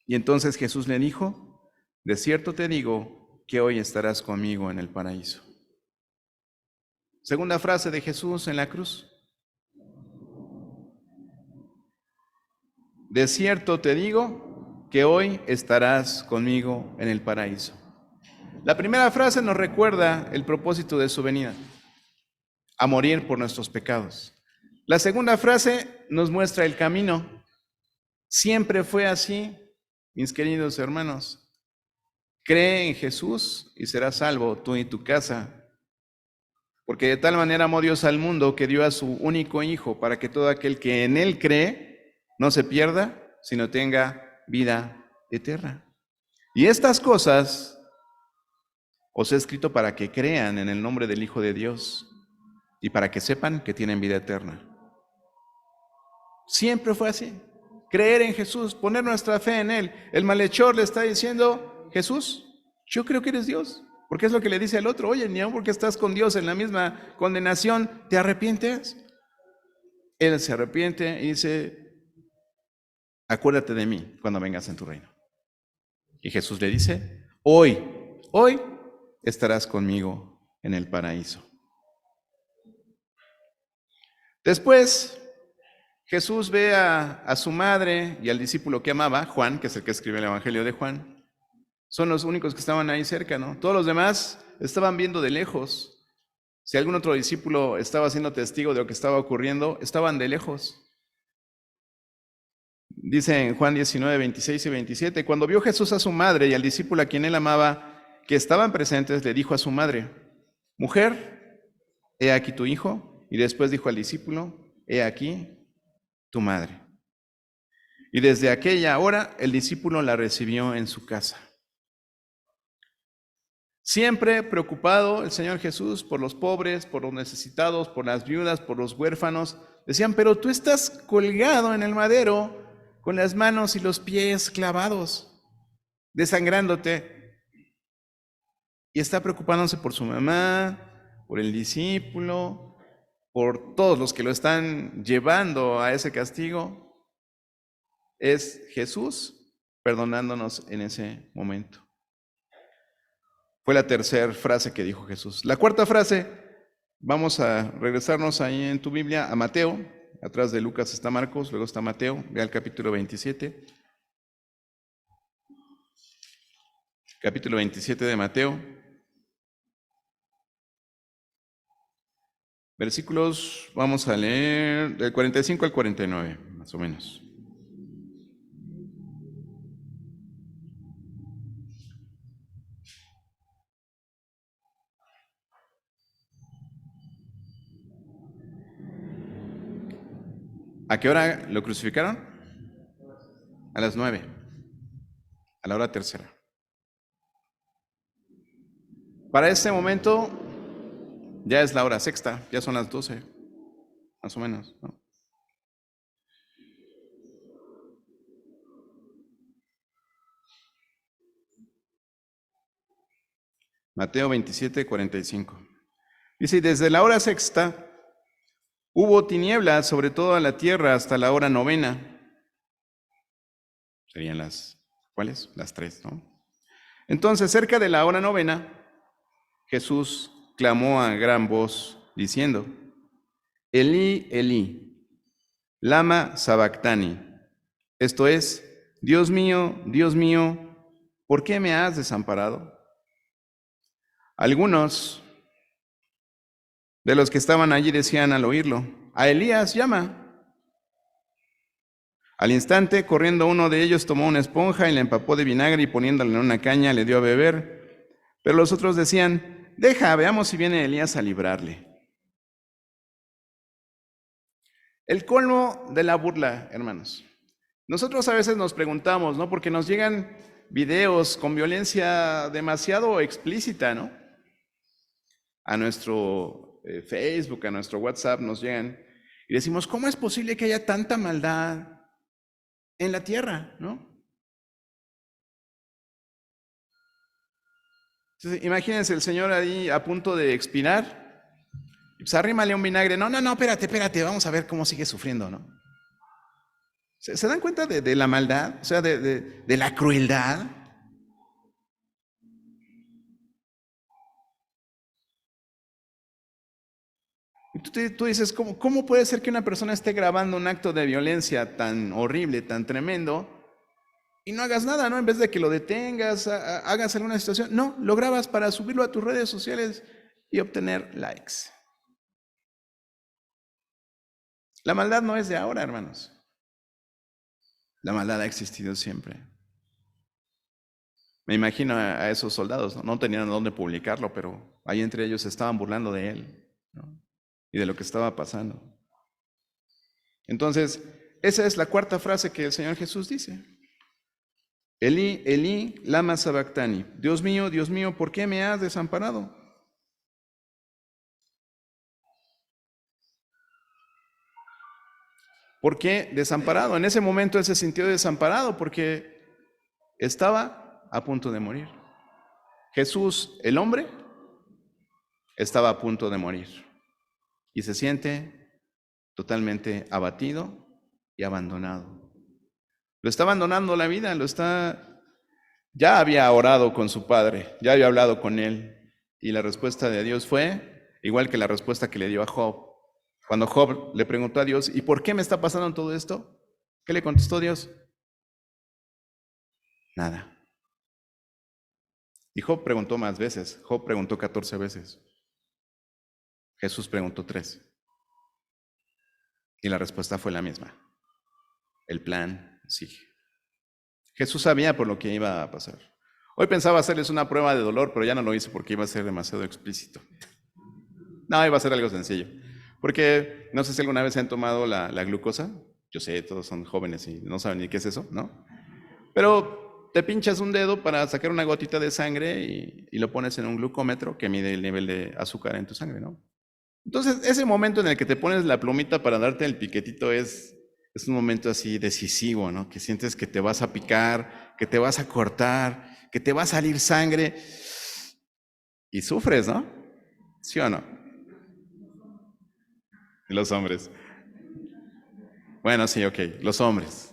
Y entonces Jesús le dijo, de cierto te digo que hoy estarás conmigo en el paraíso. Segunda frase de Jesús en la cruz. De cierto te digo que hoy estarás conmigo en el paraíso. La primera frase nos recuerda el propósito de su venida, a morir por nuestros pecados. La segunda frase nos muestra el camino. Siempre fue así, mis queridos hermanos. Cree en Jesús y serás salvo tú y tu casa. Porque de tal manera amó Dios al mundo que dio a su único Hijo para que todo aquel que en Él cree no se pierda, sino tenga vida eterna. Y estas cosas os he escrito para que crean en el nombre del Hijo de Dios y para que sepan que tienen vida eterna. Siempre fue así. Creer en Jesús, poner nuestra fe en Él. El malhechor le está diciendo, Jesús, yo creo que eres Dios. Porque es lo que le dice al otro, oye, ni aun porque estás con Dios en la misma condenación, ¿te arrepientes? Él se arrepiente y dice, acuérdate de mí cuando vengas en tu reino. Y Jesús le dice, hoy estarás conmigo en el paraíso. Después, Jesús ve a su madre y al discípulo que amaba, Juan, que es el que escribe el Evangelio de Juan. Son los únicos que estaban ahí cerca, ¿no? Todos los demás estaban viendo de lejos. Si algún otro discípulo estaba siendo testigo de lo que estaba ocurriendo, estaban de lejos. Dice en Juan 19, 26 y 27, cuando vio Jesús a su madre y al discípulo a quien él amaba, que estaban presentes, le dijo a su madre, mujer, he aquí tu hijo. Y después dijo al discípulo, he aquí tu madre. Y desde aquella hora el discípulo la recibió en su casa. Siempre preocupado el Señor Jesús por los pobres, por los necesitados, por las viudas, por los huérfanos. Decían, pero tú estás colgado en el madero con las manos y los pies clavados, desangrándote. Y está preocupándose por su mamá, por el discípulo, por todos los que lo están llevando a ese castigo. Es Jesús perdonándonos en ese momento. Fue la tercera frase que dijo Jesús. La cuarta frase, vamos a regresarnos ahí en tu Biblia a Mateo. Atrás de Lucas está Marcos, luego está Mateo. Ve al capítulo 27. Capítulo 27 de Mateo. Versículos, vamos a leer del 45 al 49, más o menos. ¿A qué hora lo crucificaron? A las 9, a la hora tercera. Para este momento ya es la hora sexta, ya son las 12, más o menos, ¿no? Mateo 27, 45. Dice, y desde la hora sexta hubo tinieblas sobre toda la tierra hasta la hora novena. Serían las, ¿cuáles? Las 3, ¿no? Entonces, cerca de la hora novena, Jesús clamó a gran voz, diciendo, Elí, Elí, lama sabactani. Esto es, Dios mío, ¿por qué me has desamparado? Algunos de los que estaban allí decían al oírlo, a Elías llama. Al instante, corriendo uno de ellos, tomó una esponja y la empapó de vinagre y poniéndola en una caña le dio a beber. Pero los otros decían, deja, veamos si viene Elías a librarle. El colmo de la burla, hermanos. Nosotros a veces nos preguntamos, ¿no? Porque nos llegan videos con violencia demasiado explícita, ¿no? A nuestro Facebook, a nuestro WhatsApp nos llegan y decimos, ¿cómo es posible que haya tanta maldad en la tierra, ¿no? Entonces, imagínense el Señor ahí a punto de expirar, pues arrímale un vinagre, no, espérate, vamos a ver cómo sigue sufriendo, ¿no? ¿Se dan cuenta de la maldad? O sea, de la crueldad. Y tú dices, ¿cómo puede ser que una persona esté grabando un acto de violencia tan horrible, tan tremendo, y no hagas nada, ¿no? En vez de que lo detengas, hagas alguna situación, no, lo grabas para subirlo a tus redes sociales y obtener likes. La maldad no es de ahora, hermanos. La maldad ha existido siempre. Me imagino a esos soldados, ¿no? No tenían dónde publicarlo, pero ahí entre ellos se estaban burlando de él, ¿no? Y de lo que estaba pasando. Entonces, esa es la cuarta frase que el Señor Jesús dice. Elí, Elí, lama sabactani. Dios mío, ¿por qué me has desamparado? ¿Por qué desamparado? En ese momento él se sintió desamparado porque estaba a punto de morir. Jesús, el hombre, estaba a punto de morir y se siente totalmente abatido y abandonado. Lo está abandonando la vida, ya había orado con su padre, ya había hablado con él y la respuesta de Dios fue igual que la respuesta que le dio a Job. Cuando Job le preguntó a Dios, ¿y por qué me está pasando todo esto? ¿Qué le contestó Dios? Nada. Y Job preguntó más veces. Job preguntó 14 veces. Jesús preguntó 3. Y la respuesta fue la misma. El plan sigue. Jesús sabía por lo que iba a pasar. Hoy pensaba hacerles una prueba de dolor, pero ya no lo hice porque iba a ser demasiado explícito. No, iba a ser algo sencillo. Porque no sé si alguna vez han tomado la glucosa. Yo sé, todos son jóvenes y no saben ni qué es eso, ¿no? Pero te pinchas un dedo para sacar una gotita de sangre y lo pones en un glucómetro que mide el nivel de azúcar en tu sangre, ¿no? Entonces, ese momento en el que te pones la plumita para darte el piquetito es un momento así decisivo, ¿no? Que sientes que te vas a picar, que te vas a cortar, que te va a salir sangre y sufres, ¿no? ¿Sí o no? Y los hombres. Bueno, sí, ok, los hombres.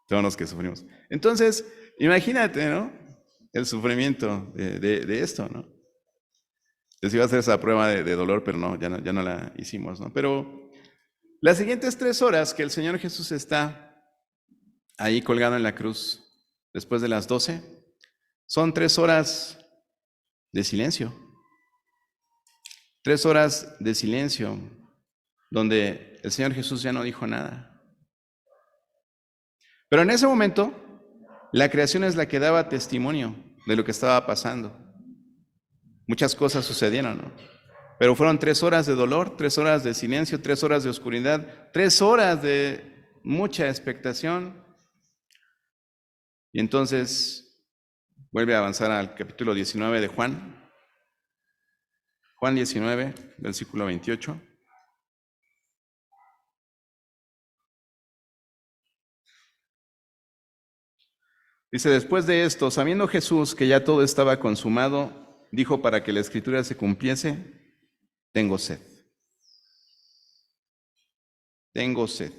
Todos los que sufrimos. Entonces, imagínate, ¿no? El sufrimiento de esto, ¿no? Les iba a hacer esa prueba de dolor, pero no, ya no la hicimos, ¿no? Pero las siguientes 3 horas que el Señor Jesús está ahí colgado en la cruz, después de las 12, son 3 horas de silencio. 3 horas de silencio, donde el Señor Jesús ya no dijo nada. Pero en ese momento, la creación es la que daba testimonio de lo que estaba pasando. Muchas cosas sucedieron, ¿no? Pero fueron 3 horas de dolor, 3 horas de silencio, 3 horas de oscuridad, 3 horas de mucha expectación. Y entonces vuelve a avanzar al capítulo 19 de Juan. Juan 19, versículo 28. Dice, después de esto, sabiendo Jesús que ya todo estaba consumado, dijo para que la escritura se cumpliese, tengo sed. Tengo sed.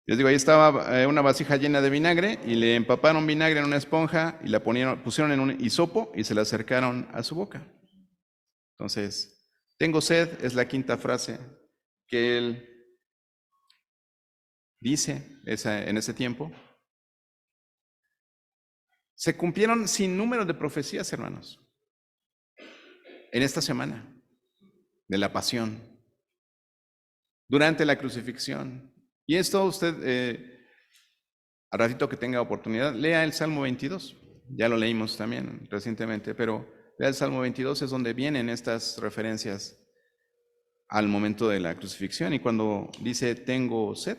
Les digo, ahí estaba una vasija llena de vinagre y le empaparon vinagre en una esponja y la pusieron en un hisopo y se la acercaron a su boca. Entonces, tengo sed es la quinta frase que él dice en ese tiempo. Se cumplieron sin número de profecías, hermanos, en esta semana de la pasión, durante la crucifixión. Y esto usted, al ratito que tenga oportunidad, lea el Salmo 22. Ya lo leímos también recientemente, pero lea el Salmo 22, es donde vienen estas referencias al momento de la crucifixión. Y cuando dice, tengo sed,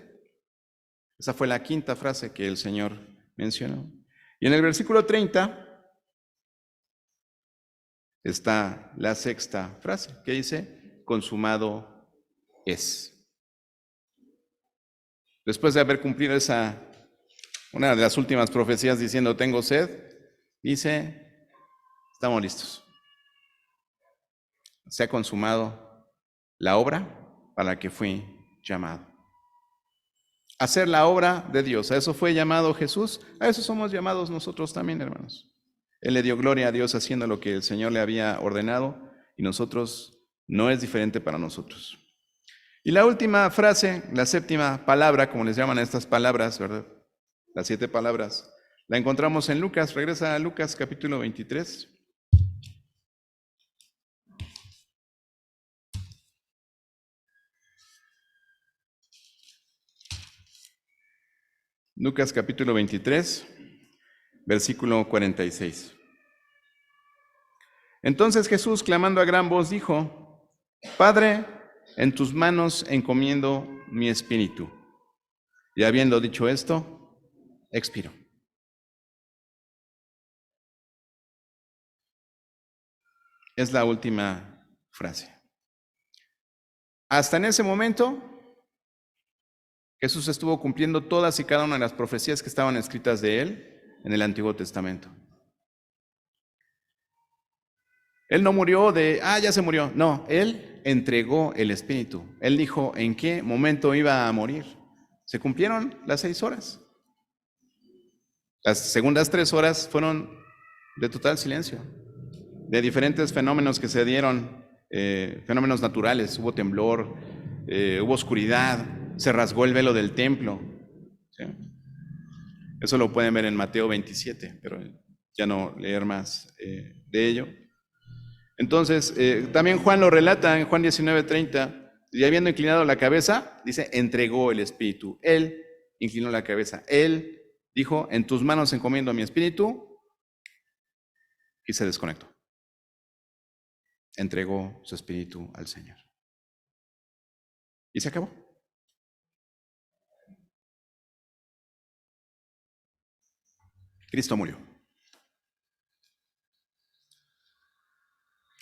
esa fue la quinta frase que el Señor mencionó. Y en el versículo 30 está la sexta frase, que dice, consumado es. Después de haber cumplido una de las últimas profecías diciendo, tengo sed, dice, estamos listos. Se ha consumado la obra para la que fui llamado. Hacer la obra de Dios, a eso fue llamado Jesús, a eso somos llamados nosotros también, hermanos. Él le dio gloria a Dios haciendo lo que el Señor le había ordenado y nosotros no es diferente para nosotros. Y la última frase, la séptima palabra, como les llaman a estas palabras, ¿verdad? Las 7 palabras, la encontramos en Lucas. Regresa a Lucas capítulo 23. Lucas capítulo 23, versículo 46. Entonces Jesús, clamando a gran voz, dijo, Padre, en tus manos encomiendo mi espíritu. Y habiendo dicho esto, expiró. Es la última frase. Hasta en ese momento, Jesús estuvo cumpliendo todas y cada una de las profecías que estaban escritas de él en el Antiguo Testamento. Él no murió ya se murió. No, él entregó el Espíritu. Él dijo en qué momento iba a morir. Se cumplieron las 6 horas. Las segundas 3 horas fueron de total silencio, de diferentes fenómenos que se dieron, fenómenos naturales. Hubo temblor, hubo oscuridad, se rasgó el velo del templo. ¿Sí? Eso lo pueden ver en Mateo 27, pero ya no leer más de ello. Entonces, también Juan lo relata en Juan 19:30, Y habiendo inclinado la cabeza, dice, entregó el espíritu. Él inclinó la cabeza. Él dijo, en tus manos encomiendo mi espíritu, y se desconectó. Entregó su espíritu al Señor. Y se acabó. Cristo murió.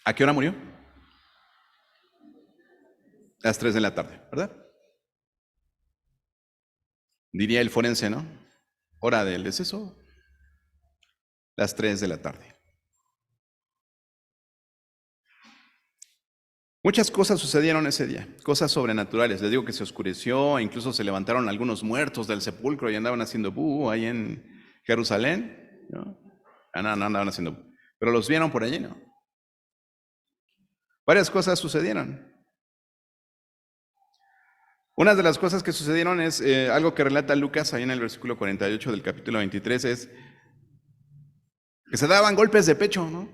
¿A qué hora murió? A las 3 de la tarde, ¿verdad? Diría el forense, ¿no? Hora del deceso, las 3 de la tarde. Muchas cosas sucedieron ese día, cosas sobrenaturales. Les digo que se oscureció, incluso se levantaron algunos muertos del sepulcro y andaban haciendo ahí en Jerusalén, ¿no? No andaban haciendo pero los vieron por allí, ¿no? Varias cosas sucedieron. Una de las cosas que sucedieron es algo que relata Lucas ahí en el versículo 48 del capítulo 23, es que se daban golpes de pecho, ¿no?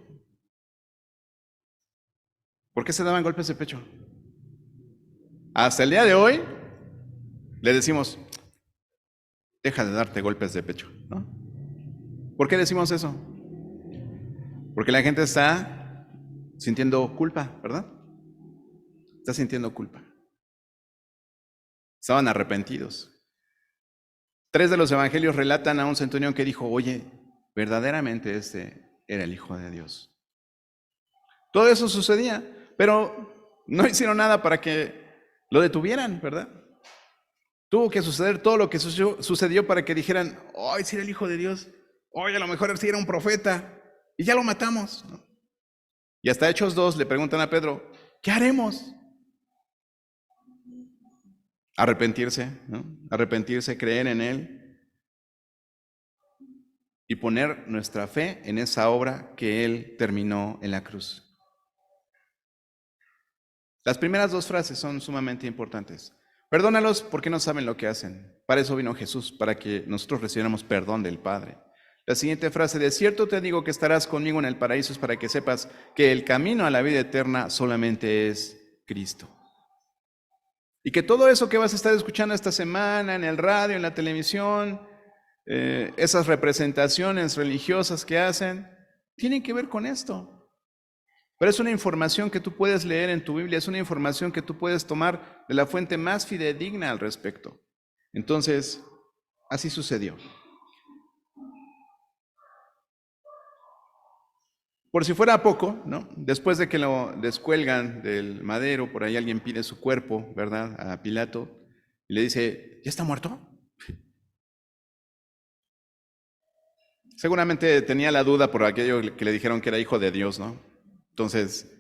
¿Por qué se daban golpes de pecho? Hasta el día de hoy le decimos, deja de darte golpes de pecho, ¿no? ¿Por qué decimos eso? Porque la gente está sintiendo culpa, ¿verdad? Está sintiendo culpa. Estaban arrepentidos. 3 de los evangelios relatan a un centurión que dijo, oye, verdaderamente este era el Hijo de Dios. Todo eso sucedía, pero no hicieron nada para que lo detuvieran, ¿verdad? Tuvo que suceder todo lo que sucedió para que dijeran, ¡ay, sí era el Hijo de Dios! ¡Ay, a lo mejor sí era un profeta! Y ya lo matamos, ¿no? Y hasta Hechos 2 le preguntan a Pedro, ¿qué haremos? Arrepentirse, ¿no? Arrepentirse, creer en Él y poner nuestra fe en esa obra que Él terminó en la cruz. Las primeras 2 frases son sumamente importantes. Perdónalos porque no saben lo que hacen. Para eso vino Jesús, para que nosotros recibiéramos perdón del Padre. La siguiente frase, de cierto te digo que estarás conmigo en el paraíso, es para que sepas que el camino a la vida eterna solamente es Cristo. Y que todo eso que vas a estar escuchando esta semana en el radio, en la televisión, esas representaciones religiosas que hacen, tienen que ver con esto. Pero es una información que tú puedes leer en tu Biblia, es una información que tú puedes tomar de la fuente más fidedigna al respecto. Entonces, así sucedió. Por si fuera poco, ¿no? Después de que lo descuelgan del madero, por ahí alguien pide su cuerpo, ¿verdad? A Pilato, y le dice, ¿ya está muerto? Seguramente tenía la duda por aquello que le dijeron que era hijo de Dios, ¿no? Entonces,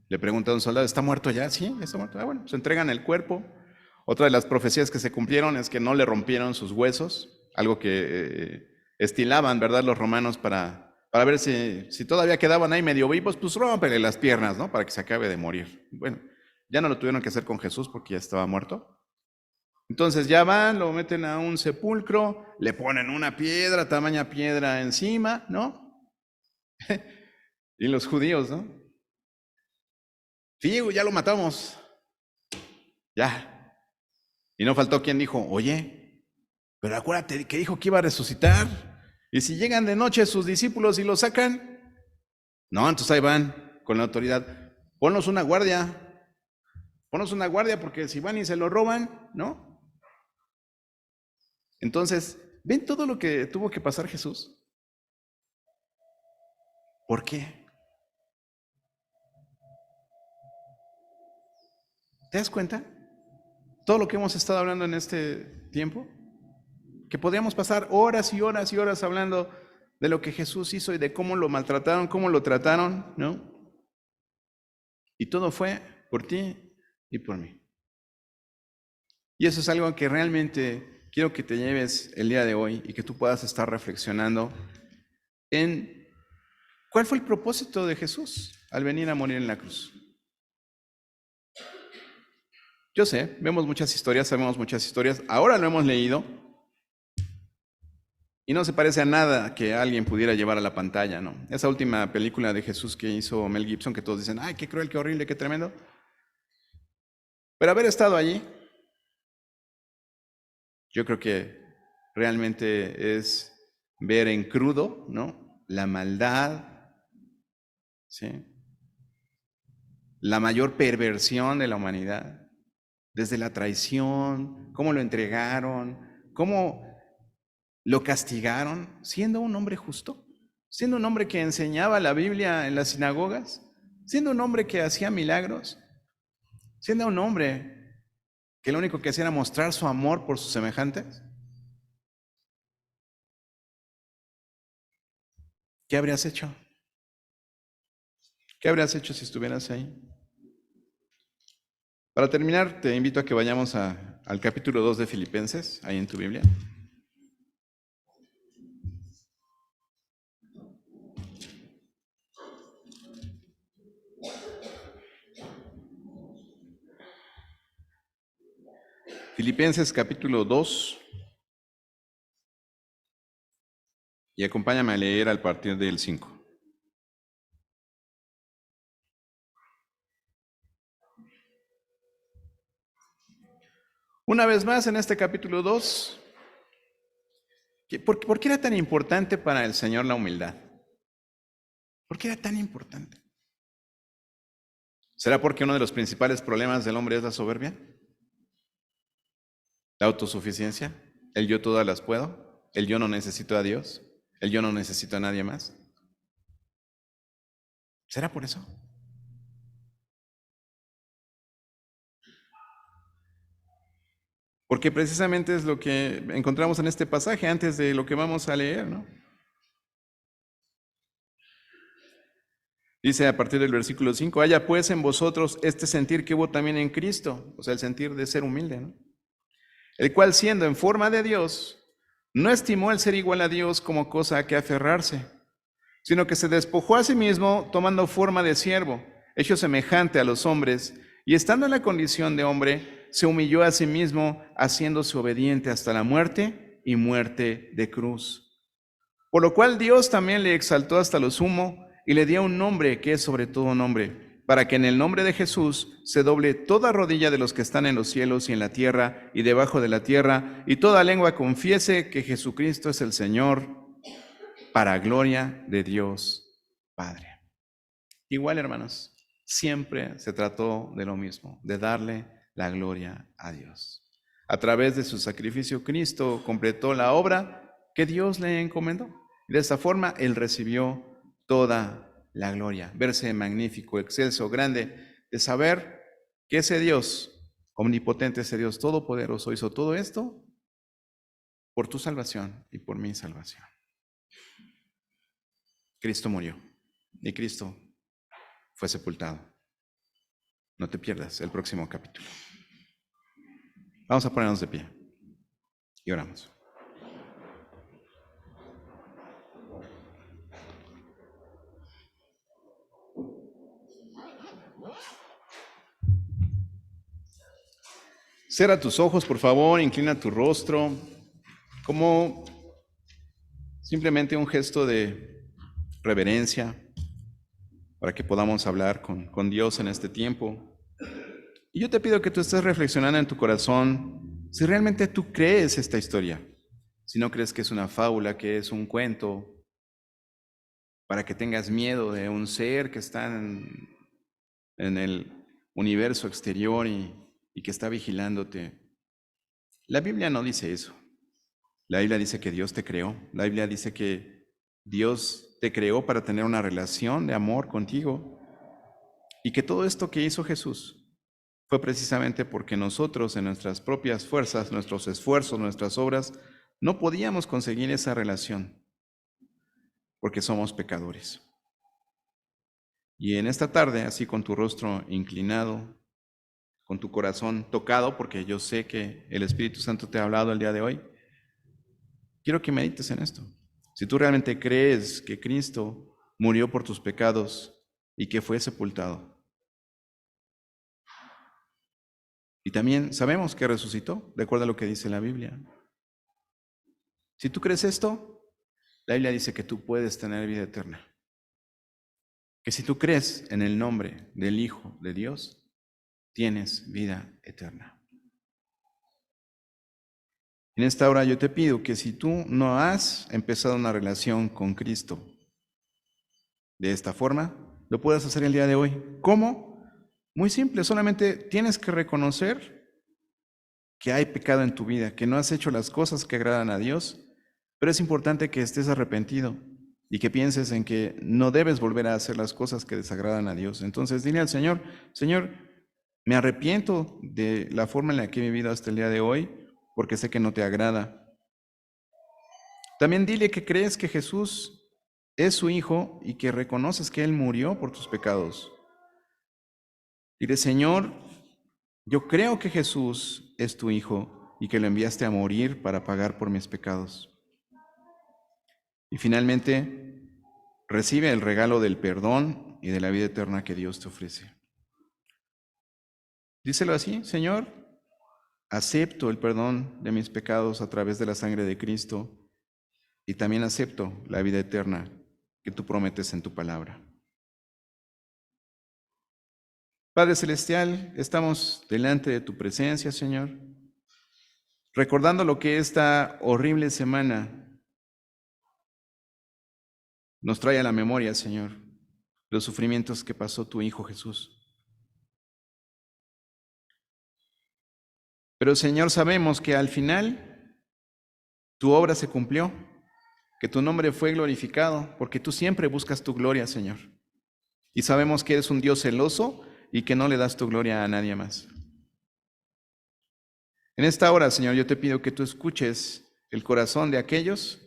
le pregunta a un soldado, ¿está muerto ya? Sí, está muerto. Ah, bueno, se entregan el cuerpo. Otra de las profecías que se cumplieron es que no le rompieron sus huesos, algo que estilaban, ¿verdad?, los romanos para ver si todavía quedaban ahí medio vivos, pues rómpele las piernas, ¿no?, para que se acabe de morir. Bueno, ya no lo tuvieron que hacer con Jesús porque ya estaba muerto. Entonces ya van, lo meten a un sepulcro, le ponen una piedra, tamaña piedra encima, ¿no? Y los judíos, ¿no? Sí, ya lo matamos. Ya. Y no faltó quien dijo, oye, pero acuérdate que dijo que iba a resucitar. Y si llegan de noche sus discípulos y lo sacan, no, entonces ahí van con la autoridad. Ponnos una guardia porque si van y se lo roban, ¿no? Entonces, ¿ven todo lo que tuvo que pasar Jesús? ¿Por qué? ¿Te das cuenta? Todo lo que hemos estado hablando en este tiempo, que podríamos pasar horas y horas y horas hablando de lo que Jesús hizo y de cómo lo maltrataron, cómo lo trataron, ¿no? Y todo fue por ti y por mí. Y eso es algo que realmente quiero que te lleves el día de hoy y que tú puedas estar reflexionando en cuál fue el propósito de Jesús al venir a morir en la cruz. Yo sé, vemos muchas historias, sabemos muchas historias, ahora lo hemos leído y no se parece a nada que alguien pudiera llevar a la pantalla, ¿no? Esa última película de Jesús que hizo Mel Gibson, que todos dicen, ¡ay, qué cruel, qué horrible, qué tremendo! Pero haber estado allí, yo creo que realmente es ver en crudo, ¿no?, la maldad, ¿sí?, la mayor perversión de la humanidad, desde la traición, cómo lo entregaron, cómo lo castigaron, siendo un hombre justo, siendo un hombre que enseñaba la Biblia en las sinagogas, siendo un hombre que hacía milagros, siendo un hombre que lo único que hacía era mostrar su amor por sus semejantes. ¿Qué habrías hecho? ¿Qué habrías hecho si estuvieras ahí? Para terminar, te invito a que vayamos al capítulo 2 de Filipenses, ahí en tu Biblia. Filipenses capítulo 2, y acompáñame a leer al partir del 5. Una vez más, en este capítulo 2, ¿por qué era tan importante para el Señor la humildad? ¿Por qué era tan importante? ¿Será porque uno de los principales problemas del hombre es la soberbia? ¿La autosuficiencia? ¿El yo todas las puedo? ¿El yo no necesito a Dios? ¿El yo no necesito a nadie más? ¿Será por eso? Porque precisamente es lo que encontramos en este pasaje antes de lo que vamos a leer, ¿no? Dice a partir del versículo 5, haya pues en vosotros este sentir que hubo también en Cristo, o sea, el sentir de ser humilde, ¿no?, el cual siendo en forma de Dios, no estimó el ser igual a Dios como cosa a que aferrarse, sino que se despojó a sí mismo tomando forma de siervo, hecho semejante a los hombres, y estando en la condición de hombre, se humilló a sí mismo, haciéndose obediente hasta la muerte y muerte de cruz. Por lo cual Dios también le exaltó hasta lo sumo y le dio un nombre que es sobre todo nombre, para que en el nombre de Jesús se doble toda rodilla de los que están en los cielos y en la tierra y debajo de la tierra, y toda lengua confiese que Jesucristo es el Señor, para gloria de Dios Padre. Igual, hermanos, siempre se trató de lo mismo, de darle la gloria a Dios. A través de su sacrificio, Cristo completó la obra que Dios le encomendó. De esta forma, Él recibió toda la gloria. Verse magnífico, excelso, grande, de saber que ese Dios omnipotente, ese Dios todopoderoso, hizo todo esto por tu salvación y por mi salvación. Cristo murió y Cristo fue sepultado. No te pierdas el próximo capítulo. Vamos a ponernos de pie y oramos. Cierra tus ojos, por favor, inclina tu rostro, como simplemente un gesto de reverencia para que podamos hablar con Dios en este tiempo. Y yo te pido que tú estés reflexionando en tu corazón si realmente tú crees esta historia, si no crees que es una fábula, que es un cuento, para que tengas miedo de un ser que está en el universo exterior y que está vigilándote. La Biblia no dice eso. La Biblia dice que Dios te creó. La Biblia dice que Dios te creó para tener una relación de amor contigo y que todo esto que hizo Jesús fue precisamente porque nosotros en nuestras propias fuerzas, nuestros esfuerzos, nuestras obras, no podíamos conseguir esa relación porque somos pecadores. Y en esta tarde, así con tu rostro inclinado, con tu corazón tocado, porque yo sé que el Espíritu Santo te ha hablado el día de hoy, quiero que medites en esto. Si tú realmente crees que Cristo murió por tus pecados y que fue sepultado, y también sabemos que resucitó, de acuerdo a lo que dice la Biblia. Si tú crees esto, la Biblia dice que tú puedes tener vida eterna. Que si tú crees en el nombre del Hijo de Dios, tienes vida eterna. En esta hora yo te pido que si tú no has empezado una relación con Cristo de esta forma, lo puedas hacer el día de hoy. ¿Cómo? Muy simple, solamente tienes que reconocer que hay pecado en tu vida, que no has hecho las cosas que agradan a Dios, pero es importante que estés arrepentido y que pienses en que no debes volver a hacer las cosas que desagradan a Dios. Entonces dile al Señor, Señor, me arrepiento de la forma en la que he vivido hasta el día de hoy, porque sé que no te agrada. También dile que crees que Jesús es su Hijo y que reconoces que Él murió por tus pecados. Dile, Señor, yo creo que Jesús es tu Hijo y que lo enviaste a morir para pagar por mis pecados. Y finalmente, recibe el regalo del perdón y de la vida eterna que Dios te ofrece. Díselo así, Señor, acepto el perdón de mis pecados a través de la sangre de Cristo y también acepto la vida eterna que tú prometes en tu palabra. Padre Celestial, estamos delante de tu presencia, Señor, recordando lo que esta horrible semana nos trae a la memoria, Señor, los sufrimientos que pasó tu Hijo Jesús. Pero, Señor, sabemos que al final tu obra se cumplió, que tu nombre fue glorificado, porque tú siempre buscas tu gloria, Señor. Y sabemos que eres un Dios celoso y que no le das tu gloria a nadie más. En esta hora, Señor, yo te pido que tú escuches el corazón de aquellos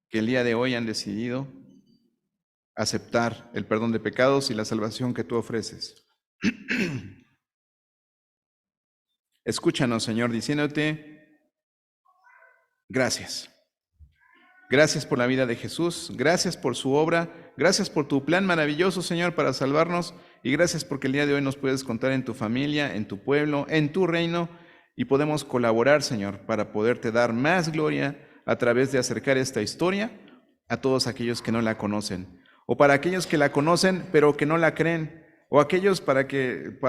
que el día de hoy han decidido aceptar el perdón de pecados y la salvación que tú ofreces. Escúchanos, Señor, diciéndote gracias. Gracias por la vida de Jesús, gracias por su obra, gracias por tu plan maravilloso, Señor, para salvarnos, y gracias porque el día de hoy nos puedes contar en tu familia, en tu pueblo, en tu reino, y podemos colaborar, Señor, para poderte dar más gloria a través de acercar esta historia a todos aquellos que no la conocen, o para aquellos que la conocen pero que no la creen, o aquellos para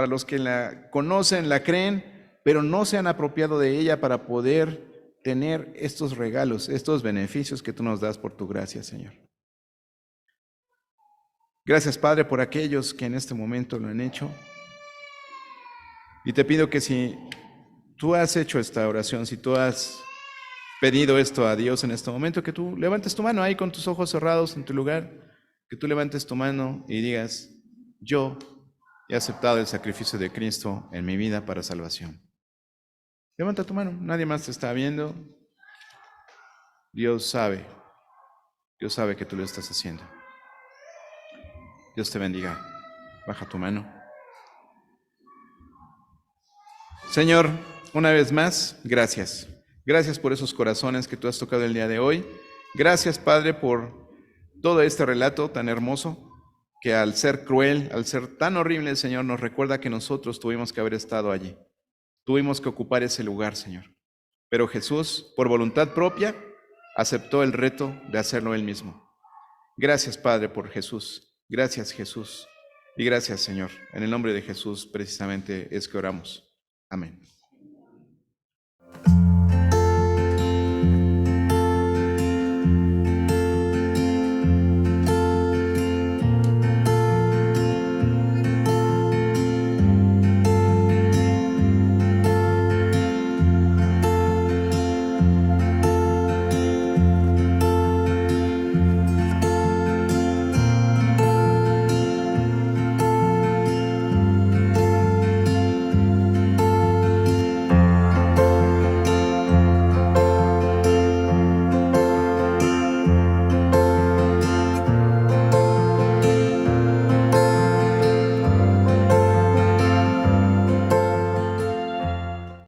los que la conocen, la creen, pero no se han apropiado de ella para poder tener estos regalos, estos beneficios que tú nos das por tu gracia, Señor. Gracias, Padre, por aquellos que en este momento lo han hecho. Y te pido que si tú has hecho esta oración, si tú has pedido esto a Dios en este momento, que tú levantes tu mano ahí con tus ojos cerrados en tu lugar, que tú levantes tu mano y digas, yo he aceptado el sacrificio de Cristo en mi vida para salvación. Levanta tu mano, nadie más te está viendo. Dios sabe que tú lo estás haciendo. Dios te bendiga. Baja tu mano. Señor, una vez más, gracias. Gracias por esos corazones que tú has tocado el día de hoy. Gracias, Padre, por todo este relato tan hermoso, que al ser cruel, al ser tan horrible, Señor, nos recuerda que nosotros tuvimos que haber estado allí. Tuvimos que ocupar ese lugar, Señor. Pero Jesús, por voluntad propia, aceptó el reto de hacerlo Él mismo. Gracias, Padre, por Jesús. Gracias, Jesús. Y gracias, Señor. En el nombre de Jesús, precisamente, es que oramos. Amén.